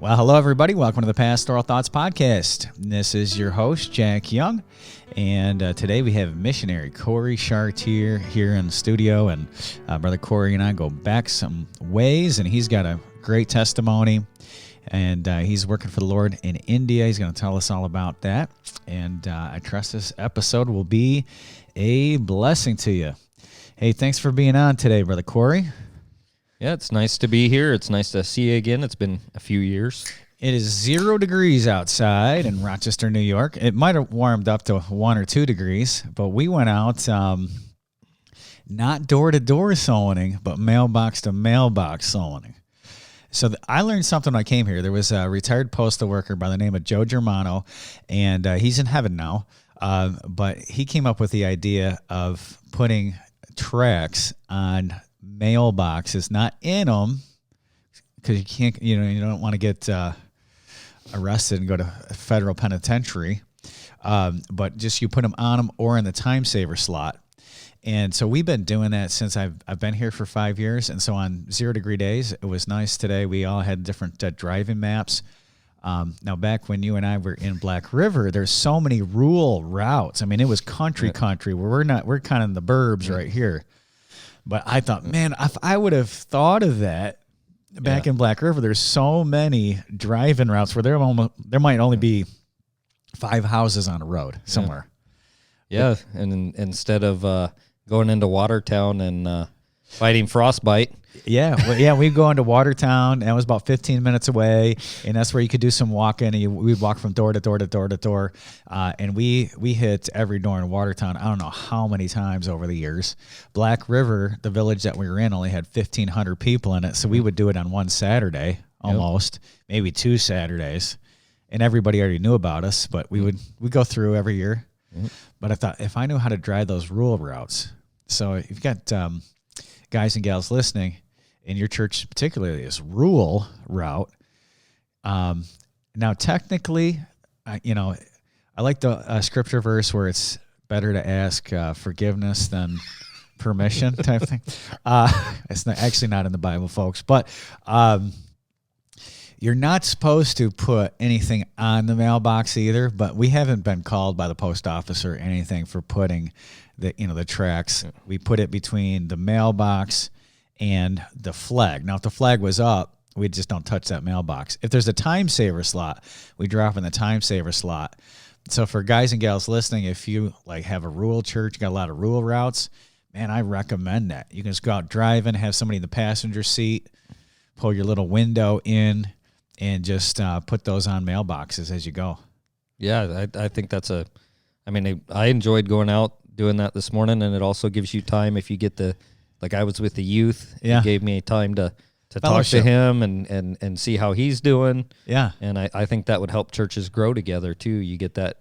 Well, hello, everybody. Welcome to the Pastoral Thoughts Podcast. This is your host, Jack Young, and today we have missionary Cory Chartier here in the studio, and Brother Cory and I go back some ways, and he's got a great testimony, and he's working for the Lord in India. He's going to tell us all about that, and I trust this episode will be a blessing to you. Hey, thanks for being on today, Brother Cory. Yeah, it's nice to be here. It's nice to see you again. It's been a few years. It is 0 degrees outside in Rochester, New York. It might have warmed up to 1 or 2 degrees, but we went out not door-to-door sewing, but mailbox-to-mailbox sewing. So I learned something when I came here. There was a retired postal worker by the name of Joe Germano, and he's in heaven now, but he came up with the idea of putting tracks on mailboxes, not in them, because you can't, you don't want to get arrested and go to a federal penitentiary, but just you put them on them or in the time saver slot. And so we've been doing that since I've been here for 5 years. And so on 0 degree days, it was nice today. We all had different driving maps. Now, back when you and I were in Black River, there's so many rural routes. I mean, it was country where we're kind of in the burbs right here. But I thought, man, if I would have thought of that back in Black River, there's so many driving routes where there might only be 5 houses on a road somewhere. Yeah, and instead of going into Watertown and fighting frostbite. We'd go into Watertown. That was about 15 minutes away, and that's where you could do some walking. And we'd walk from door to door to door to door, and we hit every door in Watertown. I don't know how many times over the years. Black River, the village that we were in, only had 1,500 people in it, so we would do it on one Saturday almost, maybe 2 Saturdays, and everybody already knew about us. But we'd go through every year. But I thought, if I knew how to drive those rural routes, so if you've got guys and gals listening, in your church particularly, this rural route. Now, technically, I like the scripture verse where it's better to ask forgiveness than permission type thing. It's actually not in the Bible, folks, but you're not supposed to put anything on the mailbox either, but we haven't been called by the post office or anything for putting the tracks. We put it between the mailbox and the flag. Now, if the flag was up, we just don't touch that mailbox. If there's a time saver slot, we drop in the time saver slot. So for guys and gals listening, if you have a rural church, got a lot of rural routes, man, I recommend that. You can just go out driving, have somebody in the passenger seat, pull your little window in, and just put those on mailboxes as you go. Yeah, I think I enjoyed going out doing that this morning, and it also gives you time if you get I was with the youth. Yeah. It gave me time to talk to him and see how he's doing. Yeah. And I think that would help churches grow together too. You get that.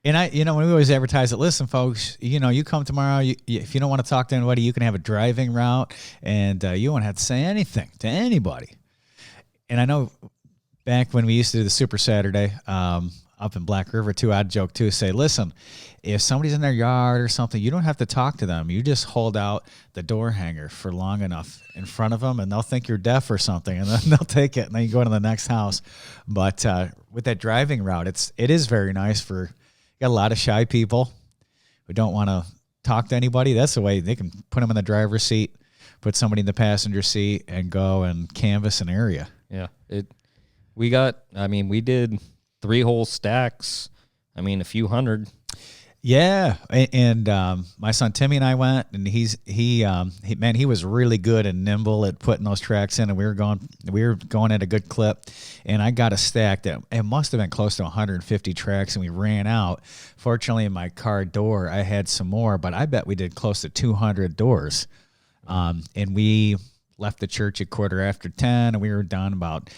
And when we always advertise it, listen, folks, you come tomorrow, if you don't want to talk to anybody, you can have a driving route, and you won't have to say anything to anybody. And I know back when we used to do the Super Saturday up in Black River too, I'd joke too, say, listen, if somebody's in their yard or something, you don't have to talk to them. You just hold out the door hanger for long enough in front of them, and they'll think you're deaf or something, and then they'll take it, and then you go to the next house. But with that driving route, it is very nice for, you got a lot of shy people who don't want to talk to anybody. That's the way they can put them in the driver's seat, put somebody in the passenger seat, and go and canvass an area. Yeah. We did 3 whole stacks. A few hundred. Yeah, and my son Timmy and I went, and he was really good and nimble at putting those tracks in, and we were going at a good clip, and I got a stack that it must have been close to 150 tracks, and we ran out. Fortunately, in my car door, I had some more, but I bet we did close to 200 doors, and we left the church at 10:15, and we were done about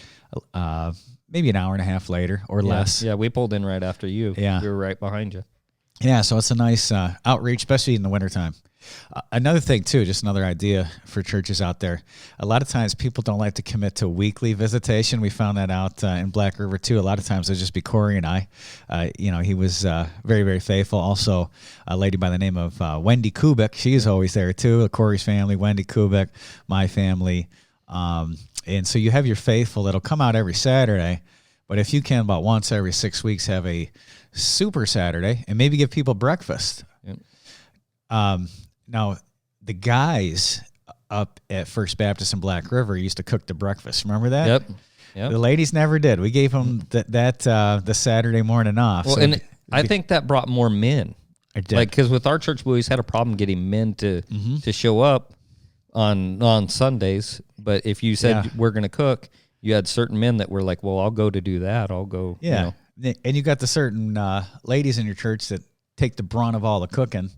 maybe an hour and a half later or less. Yeah, we pulled in right after you. Yeah, we were right behind you. Yeah, so it's a nice outreach, especially in the wintertime. Another thing, too, just another idea for churches out there. A lot of times people don't like to commit to weekly visitation. We found that out in Black River, too. A lot of times it'll just be Cory and I. He was very, very faithful. Also, a lady by the name of Wendy Kubik. She is always there, too. Cory's family, Wendy Kubik, my family. And so you have your faithful that'll come out every Saturday. But if you can, about once every 6 weeks, have a super Saturday and maybe give people breakfast. Yep. Now, the guys up at First Baptist in Black River used to cook the breakfast. Remember that? Yep. The ladies never did. We gave them the Saturday morning off. Well, so and I think that brought more men. I did. Like, because with our church, we always had a problem getting men to show up on Sundays. But if you said we're going to cook, you had certain men that were like, well, I'll go to do that. I'll go. Yeah. You know. And you got the certain ladies in your church that take the brunt of all the cooking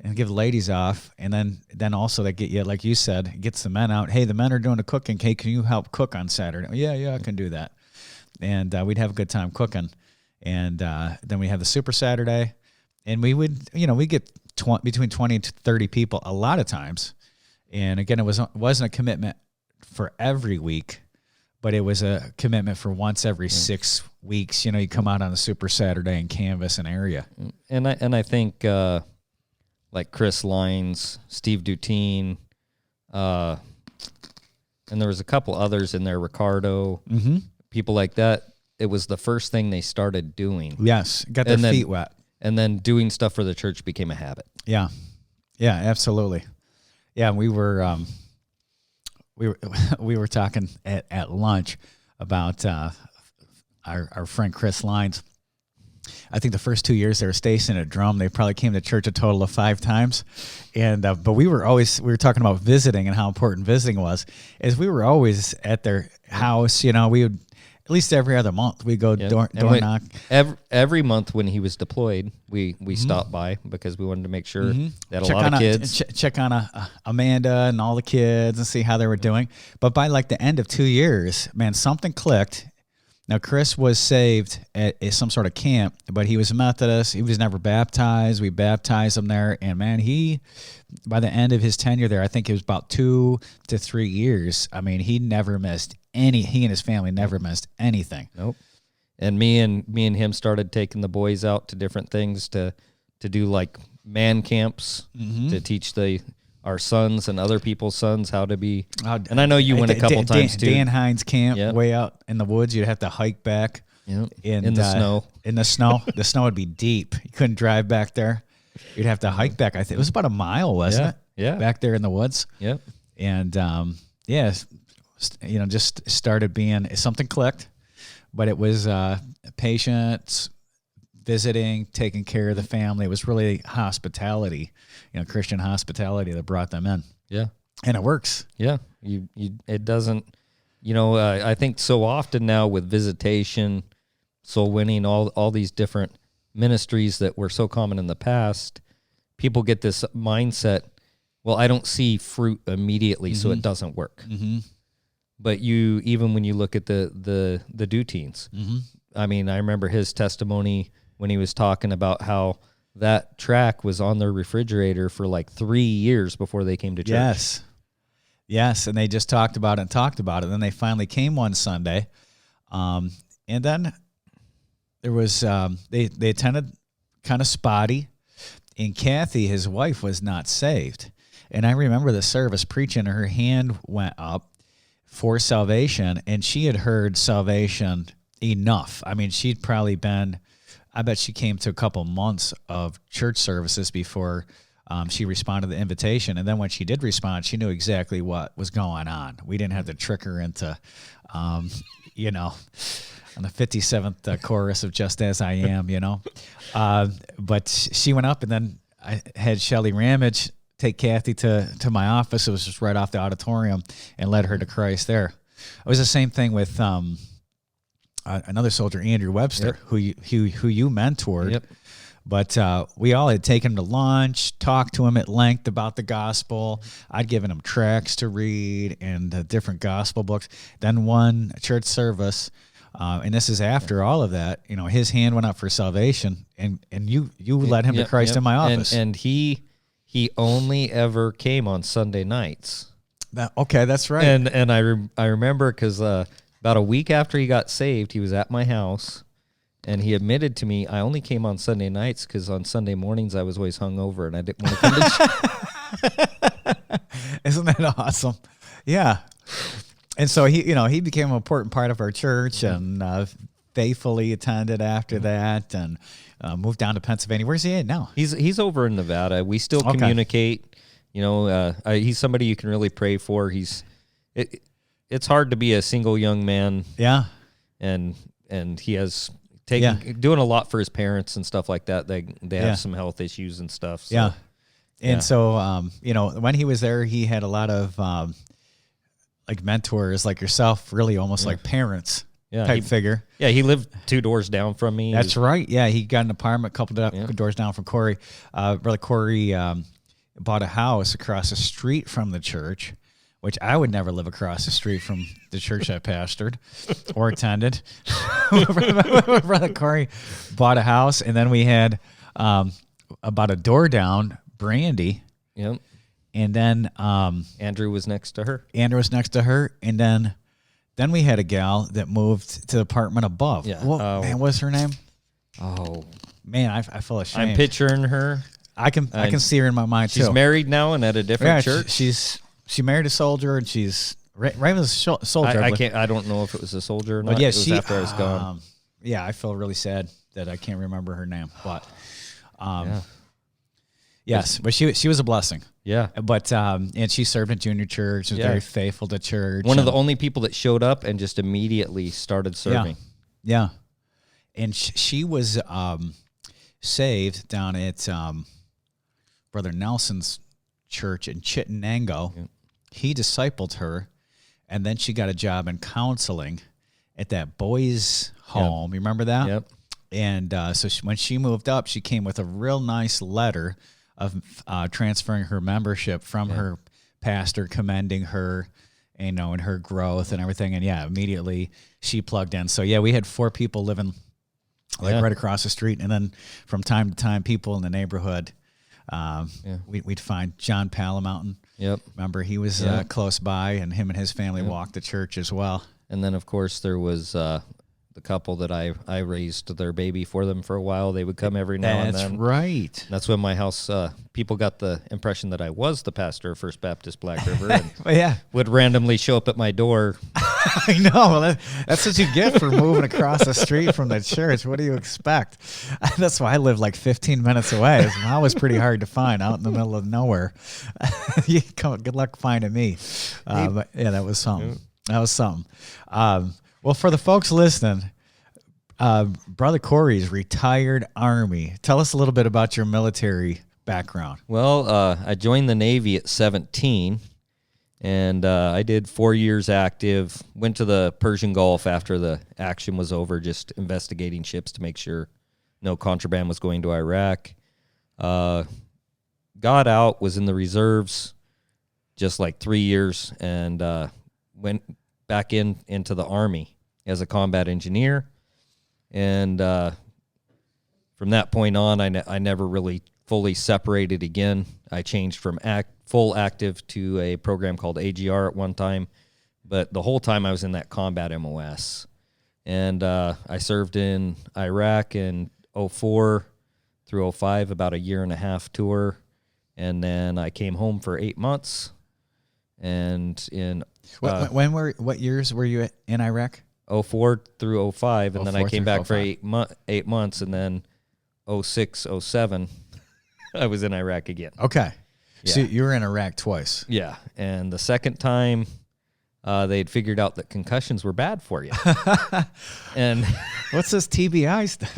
and give the ladies off. And then also they get you, like you said, gets the men out. Hey, the men are doing the cooking. Hey, can you help cook on Saturday? Yeah, I can do that. And we'd have a good time cooking. And then we have the Super Saturday. And we would, we get between 20 to 30 people a lot of times. And again, it wasn't a commitment for every week, but it was a commitment for once every 6 weeks. You come out on the Super Saturday and canvas an area. And I think like Chris Lines, Steve Dutine, and there was a couple others in there, Ricardo, people like that. It was the first thing they started doing. Yes, got their feet wet. And then doing stuff for the church became a habit. Yeah, absolutely. Yeah, we were talking at lunch about our friend Chris Lines. I think the first 2 years they were stationed at Drum, they probably came to church a total of 5 times. And but we were talking about visiting and how important visiting was. As we were always at their house, we would at least every other month we go door knock. Every month when he was deployed, we stopped by because we wanted to make sure that a lot of kids check on Amanda and all the kids and see how they were doing. But by like the end of 2 years, man, something clicked. Now Chris was saved at some sort of camp, but he was Methodist. He was never baptized. We baptized him there, and man, by the end of his tenure there, I think it was about 2 to 3 years. I mean, he never missed he and his family never missed anything. Nope. And me and him started taking the boys out to different things to do like man camps to teach our sons and other people's sons how to be. And I know you went a couple times too. Dan Hines camp way out in the woods. You'd have to hike back in the snow. In the snow. The snow would be deep. You couldn't drive back there. You'd have to hike back. I think it was about a mile, wasn't it? Yeah. Back there in the woods. Yep. And just started being something clicked, but it was patience, visiting, taking care of the family. It was really hospitality, Christian hospitality that brought them in. Yeah. And it works. Yeah. It doesn't, I think so often now with visitation, soul winning, all these different ministries that were so common in the past, people get this mindset, well, I don't see fruit immediately, so it doesn't work. But even when you look at the Dutines, I mean, I remember his testimony when he was talking about how that track was on their refrigerator for like 3 years before they came to church. Yes, and they just talked about it. Then they finally came one Sunday, and then there was they attended kind of spotty, and Kathy, his wife, was not saved. And I remember the service preaching, and her hand went up for salvation, and she had heard salvation enough. I mean, she'd probably been, I bet she came to a couple months of church services before she responded to the invitation. And then when she did respond, she knew exactly what was going on. We didn't have to trick her into, on the 57th chorus of Just As I Am, But she went up, and then I had Shelly Ramage take Kathy to my office. It was just right off the auditorium, and led her to Christ there. It was the same thing with another soldier, Andrew Webster, who you mentored. Yep. But we all had taken him to lunch, talked to him at length about the gospel. I'd given him tracts to read and different gospel books. Then one church service, and this is after all of that, his hand went up for salvation, and you led him to Christ in my office. And he only ever came on Sunday nights. That's right. And I remember because about a week after he got saved, he was at my house, and he admitted to me, I only came on Sunday nights because on Sunday mornings I was always hungover and I didn't want to come to church. Isn't that awesome? Yeah. And so he became an important part of our church and faithfully attended after that and moved down to Pennsylvania. Where's he at now? He's over in Nevada. We still communicate. He's somebody you can really pray for. It's hard to be a single young man. Yeah. And he has doing a lot for his parents and stuff like that. They have some health issues and stuff. So. Yeah. And so, when he was there, he had a lot of like mentors like yourself, really almost like parents type figure. Yeah, he lived 2 doors down from me. That's right. Yeah, he got an apartment a couple doors down from Cory. Brother Cory bought a house across the street from the church, which I would never live across the street from the church I pastored or attended. Brother Cory bought a house, and then we had about a door down, Brandy. Yep. And then Andrew was next to her. And then we had a gal that moved to the apartment above. Yeah. Man, what's her name? Oh. Man, I feel ashamed. I'm picturing her. I can see her in my mind, she's too. married now and at a different church. She married a soldier, and she's right as a soldier. I don't know if it was a soldier or not. But yeah, it was after I was gone. Yeah, I feel really sad that I can't remember her name. But yes, but she was a blessing. Yeah. But and she served in junior church, was very faithful to church. One of the only people that showed up and just immediately started serving. Yeah. And she was saved down at Brother Nelson's church in Chittenango. Yep. He discipled her, and then she got a job in counseling at that boys' home. You remember that? Yep. And so when she moved up, she came with a real nice letter of transferring her membership from her pastor, commending her, and her growth and everything. And immediately she plugged in. So we had 4 people living right across the street, and then from time to time, people in the neighborhood. We'd find John Palamountain. Yep. Remember, he was close by, and him and his family walked to church as well. And then, of course, there was the couple that I raised their baby for them for a while. They would come every now and then. That's right. That's when my house, people got the impression that I was the pastor of First Baptist Black River and would randomly show up at my door. I know. Well, that's what you get for moving across the street from the church. What do you expect? That's why I live like 15 minutes away. I was pretty hard to find out in the middle of nowhere. Good luck finding me. But that was something. That was something. Well, for the folks listening, Brother Cory's retired Army. Tell us a little bit about your military background. Well, I joined the Navy at 17. And I did 4 years active, went to the Persian Gulf after the action was over, just investigating ships to make sure no contraband was going to Iraq. Got out, was in the reserves just like 3 years, and went back into the Army as a combat engineer. And from that point on, I never really fully separated again. I changed from full active to a program called AGR at one time, but the whole time I was in that combat MOS. And I served in Iraq in 2004 through 2005, about a 1.5 year tour, and then I came home for 8 months. And in what years were you in Iraq? 2004 through 2005, and then I came back for 8 months, and then 2006, 2007, I was in Iraq again. Okay. Yeah. So you were in Iraq twice. Yeah. And the second time, they'd figured out that concussions were bad for you. And what's this TBI stuff?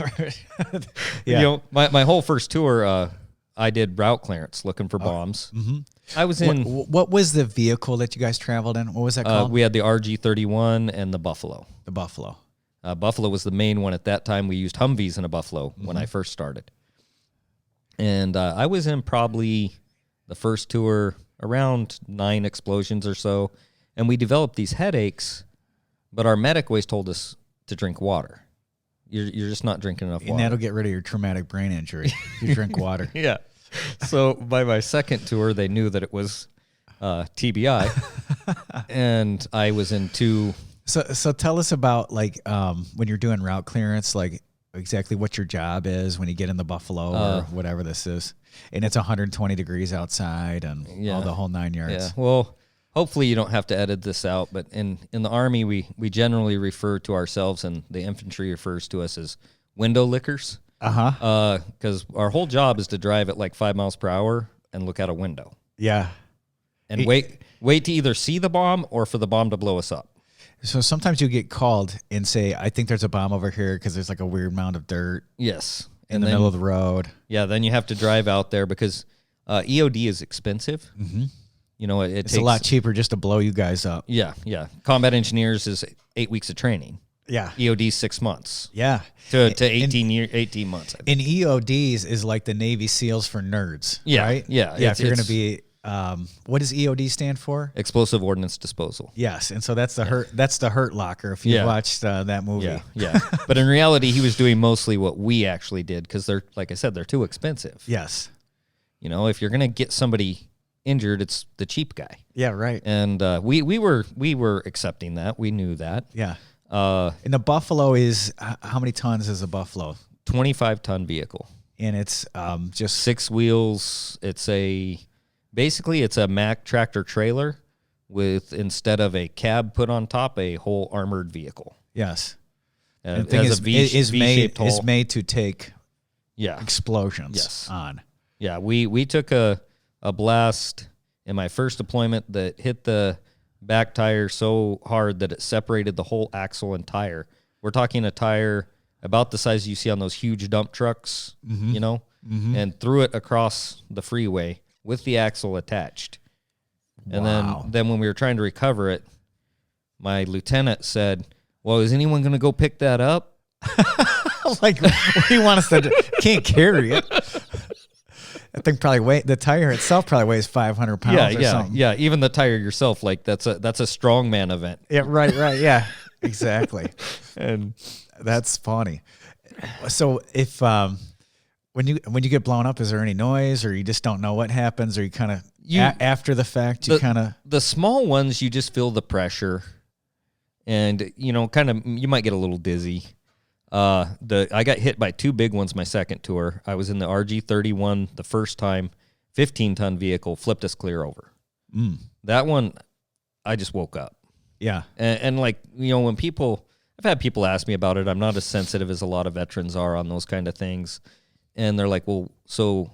My whole first tour, I did route clearance looking for bombs. Mm-hmm. I was in... What was the vehicle that you guys traveled in? What was that called? We had the RG-31 and the Buffalo. The Buffalo. Buffalo was the main one at that time. We used Humvees in a Buffalo when I first started. And I was in probably the first tour around 9 explosions or so, and we developed these headaches, but our medic always told us to drink water. You're just not drinking enough water. And that'll get rid of your traumatic brain injury if you drink water. Yeah. So by my second tour, they knew that it was TBI, and I was in 2. So tell us about, like, when you're doing route clearance, like, exactly what your job is when you get in the Buffalo or whatever this is. And it's 120 degrees outside and all the whole 9 yards. Yeah. Well, hopefully you don't have to edit this out, but in the Army, we generally refer to ourselves, and the infantry refers to us as window lickers. Because our whole job is to drive at like 5 miles per hour and look out a window. Yeah. And wait to either see the bomb or for the bomb to blow us up. So sometimes you get called and say, I think there's a bomb over here because there's like a weird mound of dirt. Yes. In the middle of the road. Yeah, then you have to drive out there because EOD is expensive. Mm-hmm. You know, it's a lot cheaper just to blow you guys up. Yeah, yeah. Combat engineers is 8 weeks of training. Yeah. EOD 6 months. Yeah. To 18 months. And EODs is like the Navy SEALs for nerds. Yeah. Right? Yeah. Yeah. If you're going to be, what does EOD stand for? Explosive Ordnance Disposal. Yes. And so that's the Hurt Locker if you watched that movie. Yeah. Yeah. But in reality, he was doing mostly what we actually did because they're, like I said, they're too expensive. Yes. You know, if you're going to get somebody injured, it's the cheap guy. Yeah. Right. And we were accepting that. We knew that. Yeah. And the Buffalo is, how many tons is a Buffalo? 25-ton vehicle. And it's just 6 wheels. Basically it's a Mack tractor trailer with, instead of a cab put on top, a whole armored vehicle. Yes. And the thing is V-shaped made to take yeah. explosions on. Yeah, we took a blast in my first deployment that hit the back tire so hard that it separated the whole axle and tire. We're talking a tire about the size you see on those huge dump trucks, you know, and threw it across the freeway with the axle attached. And then when we were trying to recover it, my lieutenant said, well, is anyone going to go pick that up? Like, what do you want us to do? Can't carry it. I think the tire itself probably weighs 500 pounds or something. Yeah, even the tire yourself, like that's a strongman event. Yeah, right, yeah, exactly. And that's funny. So if when you get blown up, is there any noise, or you just don't know what happens, or you kind of after the fact the small ones you just feel the pressure, and you know, kind of you might get a little dizzy. I got hit by 2 big ones my second tour. I was in the RG-31 the first time, 15-ton vehicle, flipped us clear over. That one, I just woke up. Yeah. And like, you know, I've had people ask me about it. I'm not as sensitive as a lot of veterans are on those kind of things. And they're like, well, so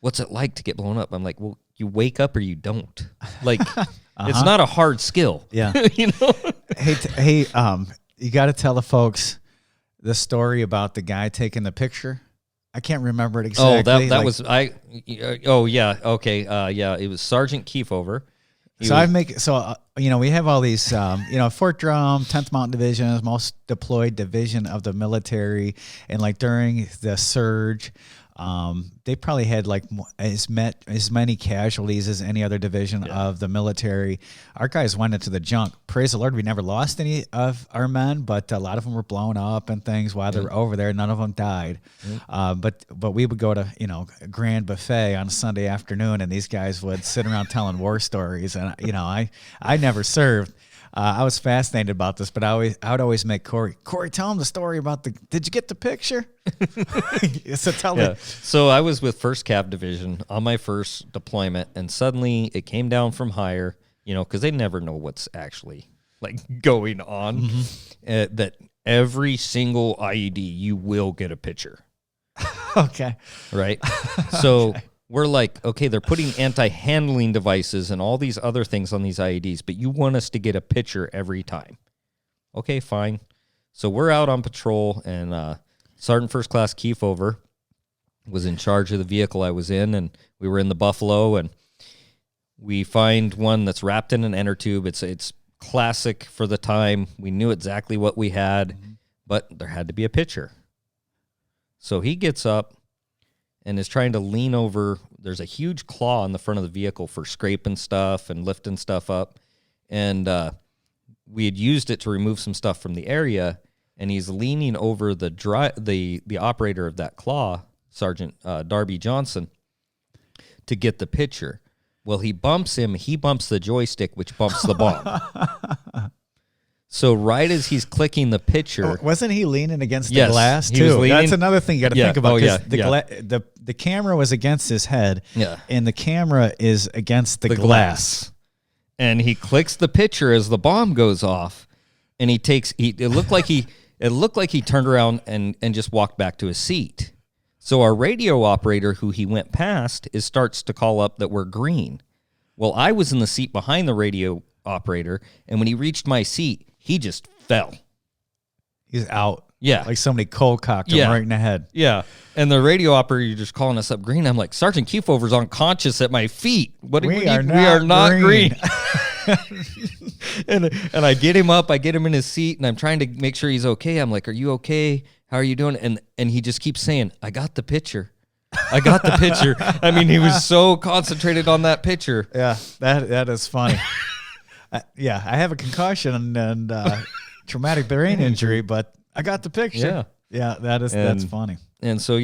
what's it like to get blown up? I'm like, well, you wake up or you don't. Like, it's not a hard skill. Yeah. You know? Hey, you got to tell the folks the story about the guy taking the picture. I can't remember it exactly. Oh, that was yeah. Okay. Yeah, it was Sergeant Kiefover. We have all these, Fort Drum, 10th Mountain Division, most deployed division of the military. And like during the surge, they probably had like as many casualties as any other division of the military. Our guys went into the junk. Praise the Lord, we never lost any of our men, but a lot of them were blown up and things while they were over there. None of them died. But we would go to a grand buffet on a Sunday afternoon, and these guys would sit around telling war stories. And I never served. I was fascinated about this, but I would always make Cory, tell him the story about did you get the picture? So tell me. So I was with 1st Cav Division on my first deployment, and suddenly it came down from higher, because they never know what's actually like going on, that every single IED, you will get a picture. Okay. Right? So we're like, okay, they're putting anti-handling devices and all these other things on these IEDs, but you want us to get a picture every time. Okay, fine. So we're out on patrol, and Sergeant First Class Kiefover was in charge of the vehicle I was in, and we were in the Buffalo, and we find one that's wrapped in an inner tube. It's classic for the time. We knew exactly what we had, but there had to be a picture. So he gets up and is trying to lean over. There's a huge claw on the front of the vehicle for scraping stuff and lifting stuff up. And we had used it to remove some stuff from the area, and he's leaning over the operator of that claw, Sergeant Darby Johnson, to get the picture. Well, he bumps him. He bumps the joystick, which bumps the bomb. So right as he's clicking the picture, wasn't he leaning against the glass too? He was leaning. That's another thing you got to think about. Oh, the camera was against his head, yeah, and the camera is against the glass. and he clicks the picture as the bomb goes off, and it looked like he turned around and just walked back to his seat. So our radio operator, who he went past, starts to call up that we're green. Well, I was in the seat behind the radio operator, and when he reached my seat, he just fell. He's out. Yeah. Like somebody cold cocked him right in the head. Yeah. And the radio operator just calling us up green. I'm like, Sergeant Kefauver's unconscious at my feet. We are not green. and I get him up, I get him in his seat, and I'm trying to make sure he's okay. I'm like, are you okay? How are you doing? And he just keeps saying, I got the picture. I got the picture. I mean, he was so concentrated on that picture. Yeah, that is funny. I have a concussion and traumatic brain injury, but I got the picture. Yeah, that's funny. And so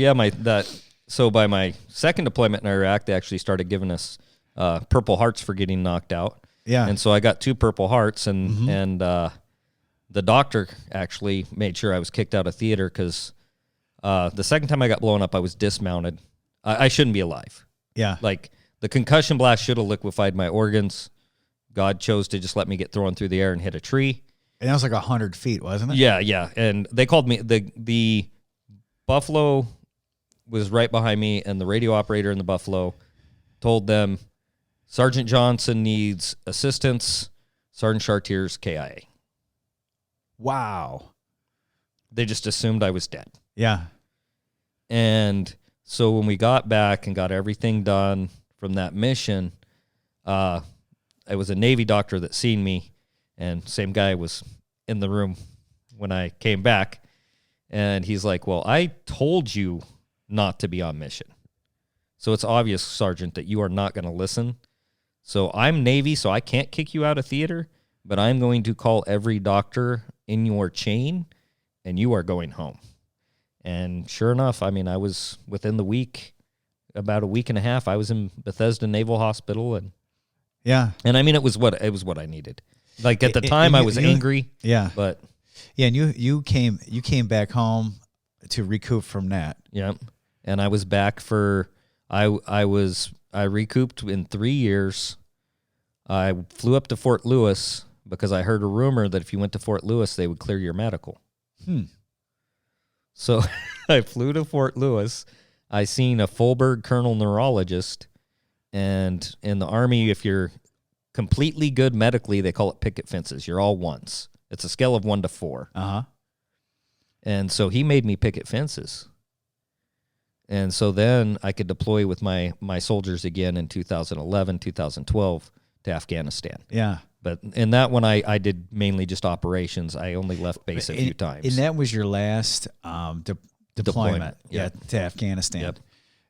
by my second deployment in Iraq, they actually started giving us Purple Hearts for getting knocked out. Yeah. And so I got 2 Purple Hearts, and the doctor actually made sure I was kicked out of theater because the second time I got blown up, I was dismounted. I shouldn't be alive. Yeah. Like, the concussion blast should have liquefied my organs. God chose to just let me get thrown through the air and hit a tree. And that was like 100 feet, wasn't it? Yeah. And they called me, the Buffalo was right behind me, and the radio operator in the Buffalo told them, Sergeant Johnson needs assistance. Sergeant Chartier's KIA. Wow. They just assumed I was dead. Yeah. And so when we got back and got everything done from that mission, it was a Navy doctor that seen me, and same guy was in the room when I came back. And he's like, well, I told you not to be on mission. So it's obvious, Sergeant, that you are not going to listen. So I'm Navy, so I can't kick you out of theater, but I'm going to call every doctor in your chain, and you are going home. And sure enough, I mean, I was within the week, about a week and a half, I was in Bethesda Naval Hospital, and I mean, it was what I needed. Like at the time, I was angry. Yeah, but and you came back home to recoup from that. Yeah, and I was back for I recouped in 3 years. I flew up to Fort Lewis because I heard a rumor that if you went to Fort Lewis, they would clear your medical. So I flew to Fort Lewis. I seen a Fulberg colonel neurologist, and in the Army, if you're completely good medically, they call it picket fences. You're all ones. It's a scale of 1 to 4. And so he made me picket fences. And so then I could deploy with my soldiers again in 2011, 2012 to Afghanistan. Yeah. But in that one, I did mainly just operations. I only left base a few times. And that was your last deployment. Yeah, to Afghanistan. Yep.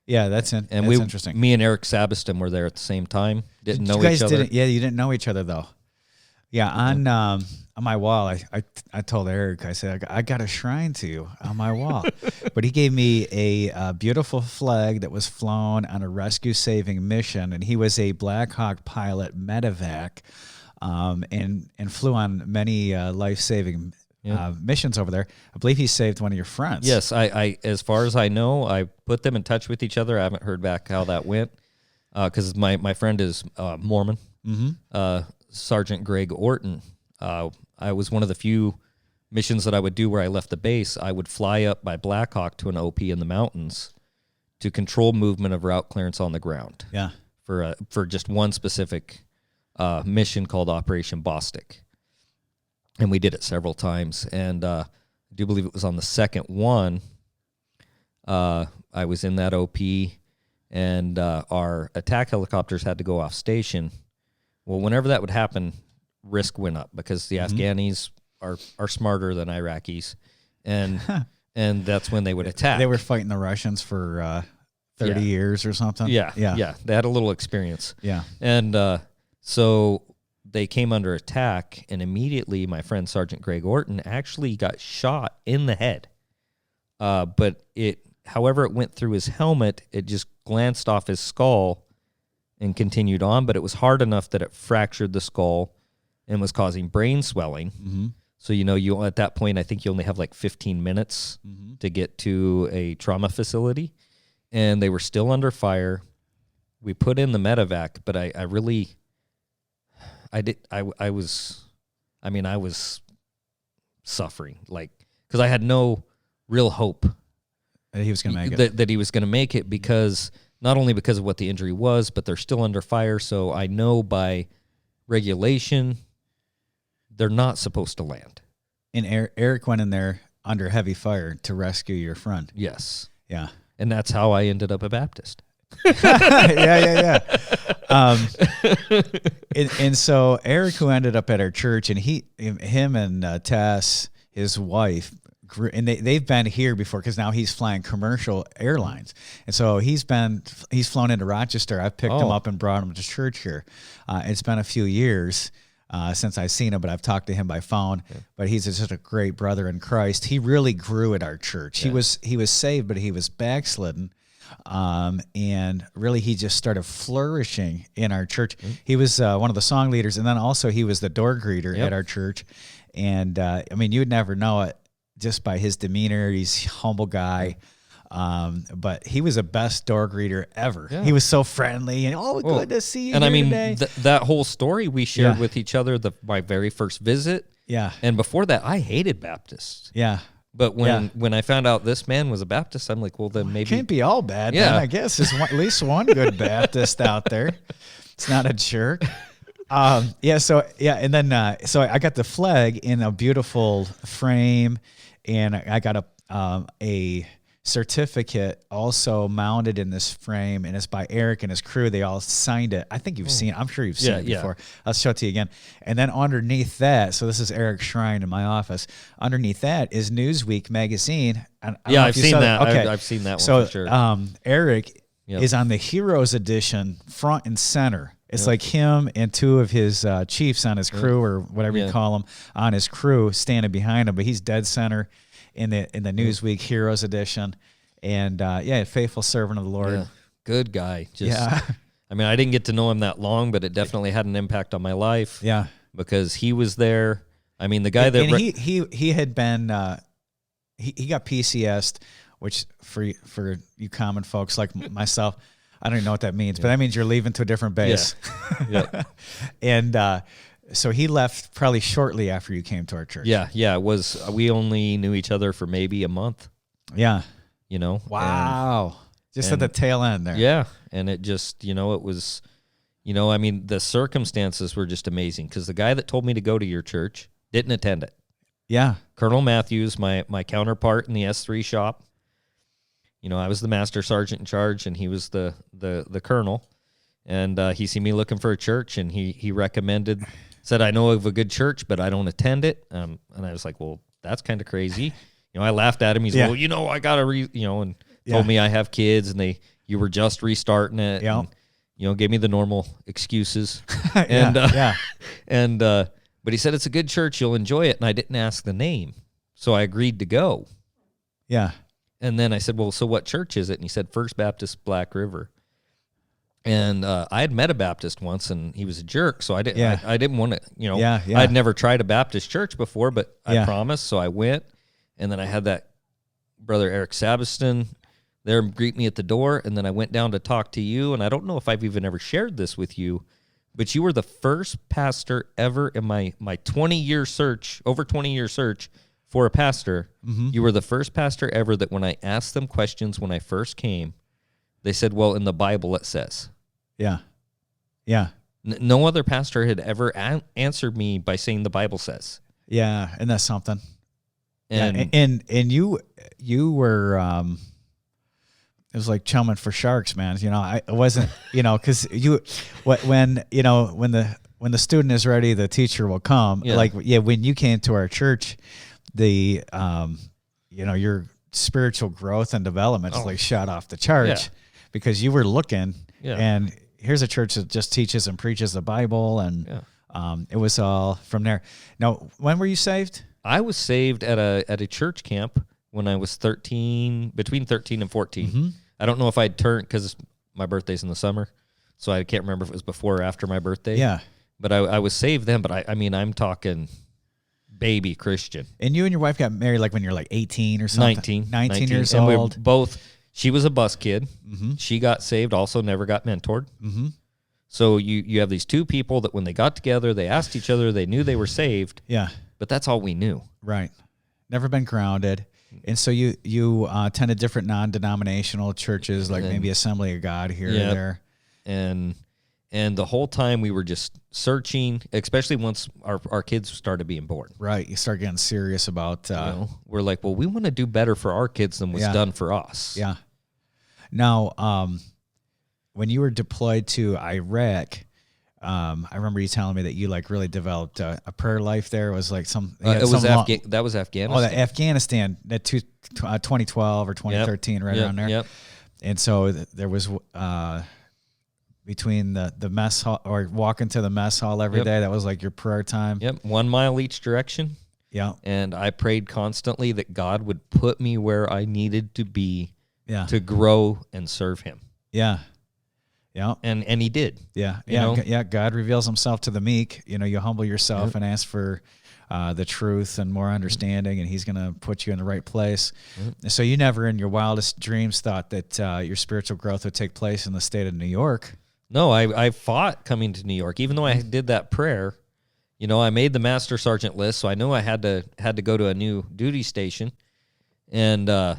Yeah, that's interesting. Me and Eric Sabiston were there at the same time. Didn't know each other. You didn't know each other though. Yeah, on my wall, I told Eric, I said, I got a shrine to you on my wall. But he gave me a beautiful flag that was flown on a rescue saving mission, and he was a Black Hawk pilot medevac, and flew on many life saving missions over there. I believe he saved one of your friends. Yes, I as far as I know, I put them in touch with each other. I haven't heard back how that went because my friend is Mormon. Sergeant Greg Orton. I was one of the few missions that I would do where I left the base. I would fly up by Black Hawk to an OP in the mountains to control movement of route clearance on the ground. Yeah, for just one specific mission called Operation Bostic. And we did it several times. And I do believe it was on the second one, I was in that OP, and our attack helicopters had to go off station. Well, whenever that would happen, risk went up because the Afghanis are smarter than Iraqis, and that's when they would attack. They were fighting the Russians for 30 years or something. Yeah. They had a little experience. Yeah. And so they came under attack, and immediately my friend Sergeant Greg Orton actually got shot in the head. But however it went through his helmet, it just glanced off his skull and continued on, but it was hard enough that it fractured the skull and was causing brain swelling. So, you at that point, I think you only have like 15 minutes to get to a trauma facility, and they were still under fire. We put in the medevac, but I was suffering, like, because I had no real hope He was going to make it. that he was going to make it, because not only because of what the injury was, but they're still under fire. So I know by regulation, they're not supposed to land. And Eric went in there under heavy fire to rescue your friend. Yes. Yeah. And that's how I ended up a Baptist. yeah. And so Eric, who ended up at our church, and him and Tess, his wife, and they've been here before, because now he's flying commercial airlines, and so he's flown into Rochester. I've picked him up and brought him to church here. It's been a few years since I've seen him, but I've talked to him by phone. Yeah. But he's just a great brother in Christ. He really grew at our church. Yeah. He was saved, but he was backslidden. And really, he just started flourishing in our church. Mm-hmm. He was one of the song leaders, and then also he was the door greeter at our church. And I mean, you would never know it just by his demeanor. He's a humble guy. But he was the best door greeter ever. Yeah. He was so friendly, and good to see you. And here I mean, today. That whole story we shared with each other, my very first visit. Yeah. And before that, I hated Baptists. Yeah. But when I found out this man was a Baptist, I'm like, well, then maybe it can't be all bad. Yeah. Then, I guess there's at least one good Baptist out there. It's not a jerk. And then so I got the flag in a beautiful frame, and I got a certificate also mounted in this frame, and it's by Eric and his crew. They all signed it. I think you've seen it. I'm sure you've seen it before. I'll show it to you again. And then underneath that, so this is Eric's shrine in my office. Underneath that is Newsweek magazine. I've seen that. Okay. I've seen that one for sure. Eric is on the Heroes Edition front and center. It's like him and two of his chiefs on his crew, or whatever you call them, on his crew standing behind him, but he's dead center in the Newsweek Heroes Edition. And faithful servant of the Lord. Yeah. Good guy. I mean, I didn't get to know him that long, but it definitely had an impact on my life. Yeah. Because he was there. I mean, the guy he had been he got PCS'd, which for you common folks like myself, I don't even know what that means, but that means you're leaving to a different base. Yeah. And so he left probably shortly after you came to our church. Yeah. It was, we only knew each other for maybe a month. Yeah. You know? Wow. Just at the tail end there. Yeah. And it just, it was, I mean, the circumstances were just amazing, because the guy that told me to go to your church didn't attend it. Yeah. Colonel Matthews, my counterpart in the S3 shop. I was the Master Sargent in charge, and he was the colonel. And he seen me looking for a church, and he recommended, said, I know of a good church, but I don't attend it. And I was like, well, that's kind of crazy. I laughed at him. He's like, well, I got to and told me I have kids, and you were just restarting it. Yeah. And, gave me the normal excuses. And, but he said, it's a good church. You'll enjoy it. And I didn't ask the name. So I agreed to go. Yeah. And then I said, well, so what church is it? And he said, First Baptist Black River. And I had met a Baptist once, and he was a jerk, so I didn't. I didn't want to. I'd never tried a Baptist church before, but I promised, so I went. And then I had that brother Eric Sabiston there greet me at the door, and then I went down to talk to you. And I don't know if I've even ever shared this with you, but you were the first pastor ever in my 20-year search, over 20-year search for a pastor. Mm-hmm. You were the first pastor ever that when I asked them questions when I first came, they said, well, in the Bible it says. Yeah. Yeah. No other pastor had ever answered me by saying the Bible says. Yeah, and that's something. And you were it was like chumming for sharks, man. I wasn't, because when the student is ready, the teacher will come. Yeah. Like, when you came to our church, the your spiritual growth and development is like shot off the charts because you were looking and here's a church that just teaches and preaches the Bible, and it was all from there. Now, when were you saved? I was saved at a church camp when I was between 13 and 14. Mm-hmm. I don't know if I'd turned, because my birthday's in the summer, so I can't remember if it was before or after my birthday. Yeah. But I was saved then, but I mean, I'm talking baby Christian. And you and your wife got married like when you're like 18 or something? 19 years and old. She was a bus kid. Mm-hmm. She got saved, also never got mentored. Mm-hmm. So you have these two people that when they got together, they asked each other, they knew they were saved. Yeah. But that's all we knew. Right. Never been grounded. And so you attended different non-denominational churches, like maybe Assembly of God here or there. And the whole time we were just searching, especially once our kids started being born. Right. You start getting serious about... we're like, well, we want to do better for our kids than was done for us. Yeah. Now, when you were deployed to Iraq, I remember you telling me that you like really developed a prayer life there. It was like that was Afghanistan. Oh, that Afghanistan, that 2012 or 2013, right around there. Yep. And so there was between the mess hall or walking to the mess hall every day, that was like your prayer time. Yep, 1 mile each direction. Yeah. And I prayed constantly that God would put me where I needed to be to grow and serve him. Yeah. Yeah. And he did. Yeah. You know? Yeah. God reveals himself to the meek. You humble yourself and ask for the truth and more understanding, and he's going to put you in the right place. So you never in your wildest dreams thought that your spiritual growth would take place in the state of New York. No, I fought coming to New York. Even though I did that prayer, I made the Master Sargent list, so I knew I had to go to a new duty station. And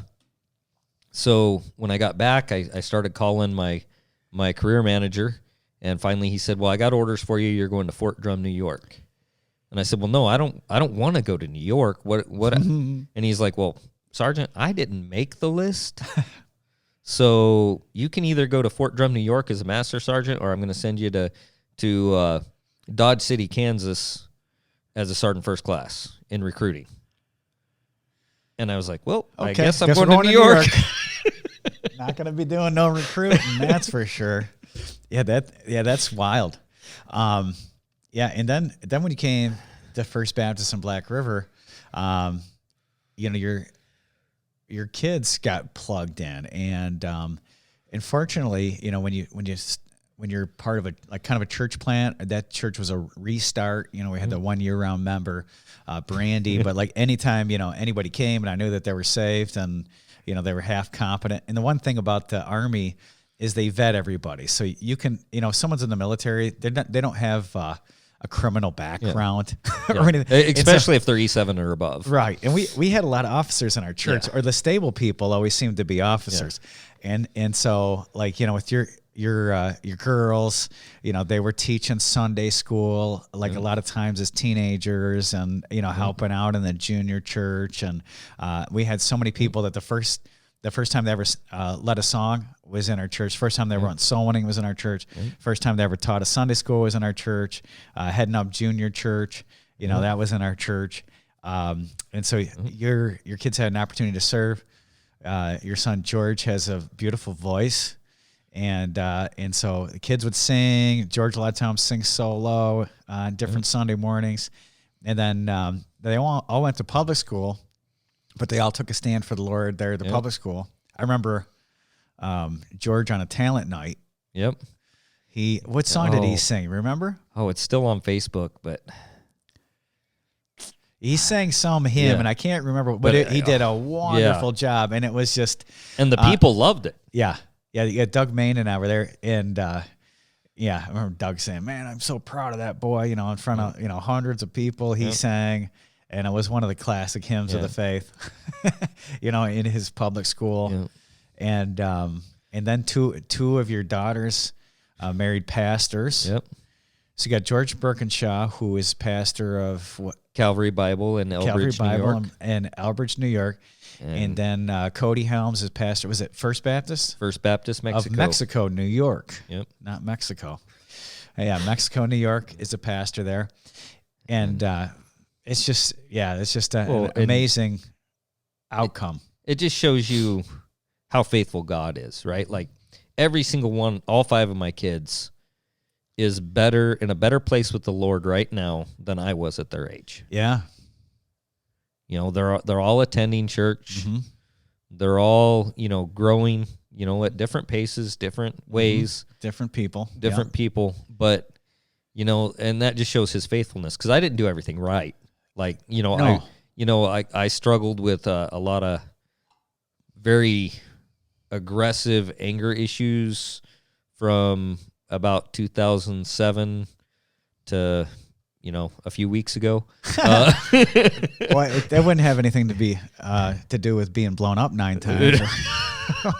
so when I got back, I started calling my career manager, and finally he said, well, I got orders for you. You're going to Fort Drum, New York. And I said, well, no, I don't want to go to New York. What? And he's like, well, Sergeant, I didn't make the list. So you can either go to Fort Drum, New York as a Master Sergeant, or I'm going to send you to Dodge City, Kansas as a Sergeant First Class in recruiting. And I was like, well, okay, I guess I'm going to New York. Not going to be doing no recruiting, that's for sure. That's wild. And then when you came to First Baptist in Black River, your kids got plugged in, and unfortunately, when you're part of a church plant, that church was a restart. We had the 1 year round member, Brandy, but like anytime anybody came, and I knew that they were saved, and they were half competent. And the one thing about the Army is they vet everybody, so you can if someone's in the military, they don't have a criminal background or anything, especially if they're E7 or above. Right. And we had a lot of officers in our church, or the stable people always seemed to be officers. And so with your girls, they were teaching Sunday school, a lot of times as teenagers, and, helping out in the junior church. And we had so many people that the first time they ever led a song was in our church. First time they were on soul winning was in our church. First time they ever taught a Sunday school was in our church. Heading up junior church, that was in our church. And so your kids had an opportunity to serve. Your son George has a beautiful voice, and so the kids would sing. George a lot of times sings solo on different Sunday mornings, and then they all went to public school. But they all took a stand for the Lord there at the public school. I remember George on a talent night. Yep. What song did he sing? Remember? Oh, it's still on Facebook, but he sang some hymn, and I can't remember. But he did a wonderful job, and it was just. And the people loved it. Yeah. Doug Main and I were there, and I remember Doug saying, "Man, I'm so proud of that boy." In front of hundreds of people, he sang. And it was one of the classic hymns of the faith, in his public school. Yeah. And then two of your daughters married pastors. Yep. So you got George Birkinshaw, who is pastor of Calvary Bible in Elbridge, New York. And Elbridge, New York. And then Cody Helms is pastor. Was it First Baptist? First Baptist, Mexico. Of Mexico, New York. Yep. Not Mexico. Yeah, Mexico, New York is a pastor there. And it's just an amazing outcome. It just shows you how faithful God is, right? Like every single one, all 5 of my kids is in a better place with the Lord right now than I was at their age. Yeah. They're all attending church. Mm-hmm. They're all, growing, at different paces, different ways. Different people. People. But, and that just shows his faithfulness, because I didn't do everything right. Like, no. I struggled with a lot of very aggressive anger issues from about 2007 to, a few weeks ago. Well, that wouldn't have anything to do with being blown up 9 times.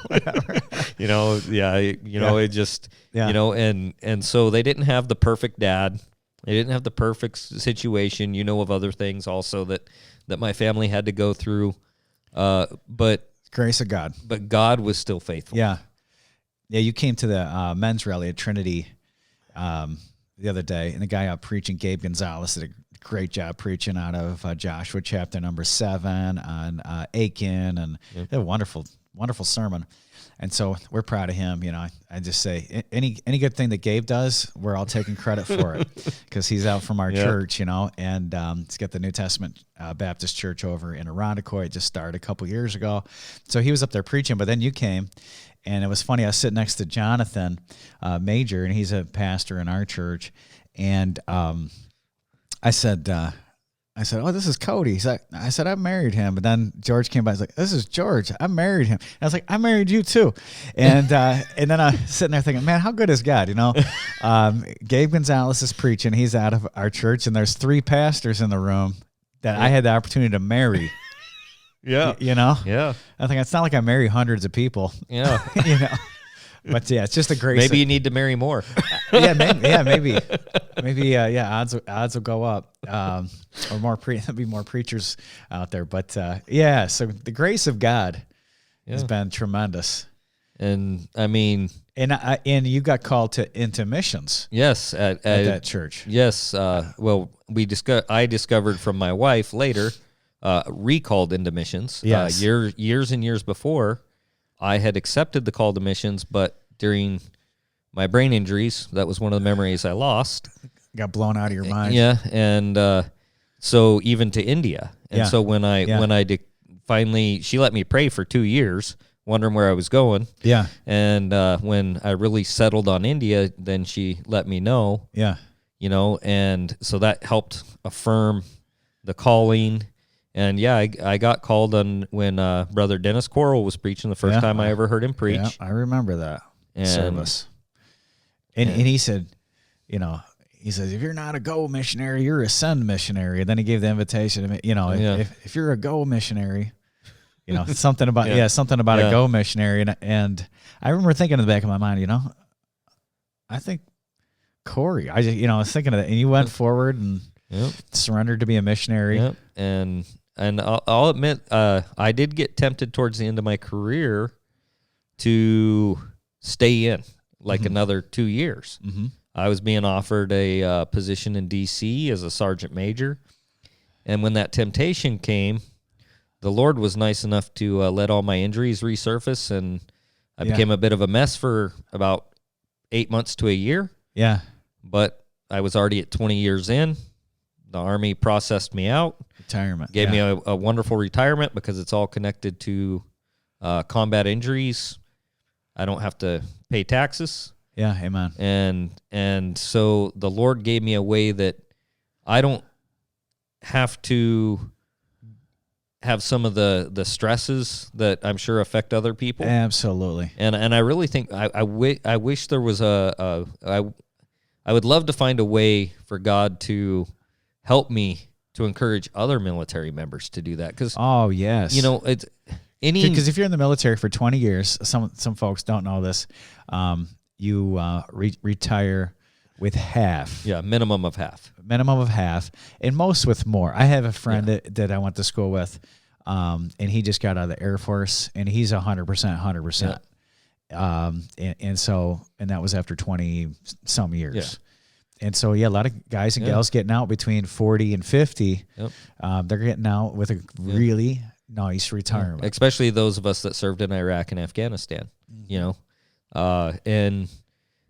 Whatever. It just, and so they didn't have the perfect dad. They didn't have the perfect situation, of other things also that my family had to go through. But grace of God. But God was still faithful. Yeah. Yeah, you came to the men's rally at Trinity the other day, and the guy out preaching, Gabe Gonzalez, did a great job preaching out of Joshua chapter number 7 on Achan, and a wonderful sermon. And so we're proud of him. I just say any good thing that Gabe does, we're all taking credit for it because he's out from our church, and he's got the New Testament Baptist Church over in Irondequoit. It just started a couple years ago. So he was up there preaching, but then you came, and it was funny. I was sitting next to Jonathan Major, and he's a pastor in our church, and I said, "Oh, this is Cody." I said, "I married him." But then George came by. He's like, "This is George. I married him." And I was like, "I married you too." And and then I was sitting there thinking, man, how good is God? Gabe Gonzalez is preaching. He's out of our church, and there's 3 pastors in the room that I had the opportunity to marry. Yeah. Yeah. I think it's not like I marry hundreds of people. Yeah. But yeah, it's just a grace. Maybe you need to marry more. Maybe. Odds will go up. Or there'll be more preachers out there. But so the grace of God has been tremendous. And I mean, and you got called into missions. Yes, at that church. Yes. Well, I discovered from my wife later, recalled into missions. Yes. Years and years before, I had accepted the call to missions, but during my brain injuries, that was one of the memories I lost. Got blown out of your mind. Yeah, and so even to India. And so when I finally, she let me pray for 2 years, wondering where I was going. Yeah. And when I really settled on India, then she let me know. Yeah. And so that helped affirm the calling. And I got called on when Brother Dennis Coral was preaching the first time I ever heard him preach. Yeah, I remember that service. And he said, he says, if you're not a go missionary, you're a send missionary. And then he gave the invitation to if you're a go missionary, something about a go missionary. And I remember thinking in the back of my mind, I think Cory. I was thinking of that, and you went forward and surrendered to be a missionary. Yep. And I'll admit, I did get tempted towards the end of my career to stay in another 2 years. Mm-hmm. I was being offered a position in D.C. as a sergeant major. And when that temptation came, the Lord was nice enough to let all my injuries resurface, and I became a bit of a mess for about 8 months to a year. Yeah. But I was already at 20 years in. The Army processed me out. Retirement. Gave me a wonderful retirement because it's all connected to combat injuries. I don't have to pay taxes. Yeah, amen. And so the Lord gave me a way that I don't have to have some of the stresses that I'm sure affect other people. Absolutely. And I really think I wish there was I would love to find a way for God to help me to encourage other military members to do that. Because it's because if you're in the military for 20 years, some folks don't know this. You retire with half. Yeah, minimum of half. Minimum of half, and most with more. I have a friend that I went to school with, and he just got out of the Air Force, and he's 100%. And that was after 20 some years. Yeah. And so, a lot of guys and gals getting out between 40 and 50. Yep. They're getting out with a really nice retirement. Especially those of us that served in Iraq and Afghanistan, and,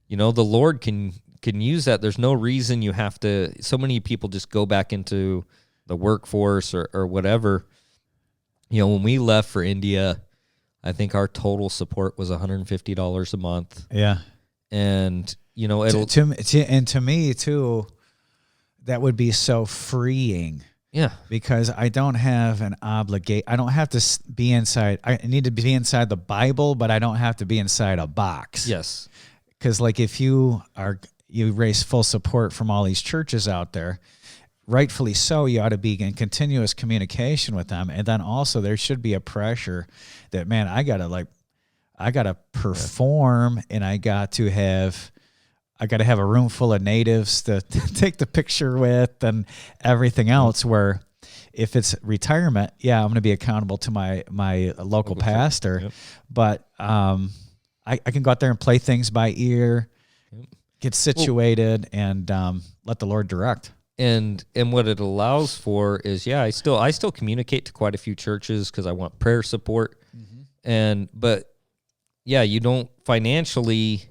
the Lord can use that. There's no reason you have to, so many people just go back into the workforce or whatever. When we left for India, I think our total support was $150 a month. Yeah. And, to me too, that would be so freeing. Yeah. Because I don't have an obligation. I don't have to be inside. I need to be inside the Bible, but I don't have to be inside a box. Yes. Because like if you raise full support from all these churches out there, rightfully so, you ought to be in continuous communication with them. And then also there should be a pressure that, man, I gotta perform, and I got to have a room full of natives to take the picture with and everything else. Where if it's retirement, yeah, I'm going to be accountable to my local pastor, yep. But I can go out there and play things by ear, get situated, and let the Lord direct. And what it allows for is, I still communicate to quite a few churches because I want prayer support, but you don't financially.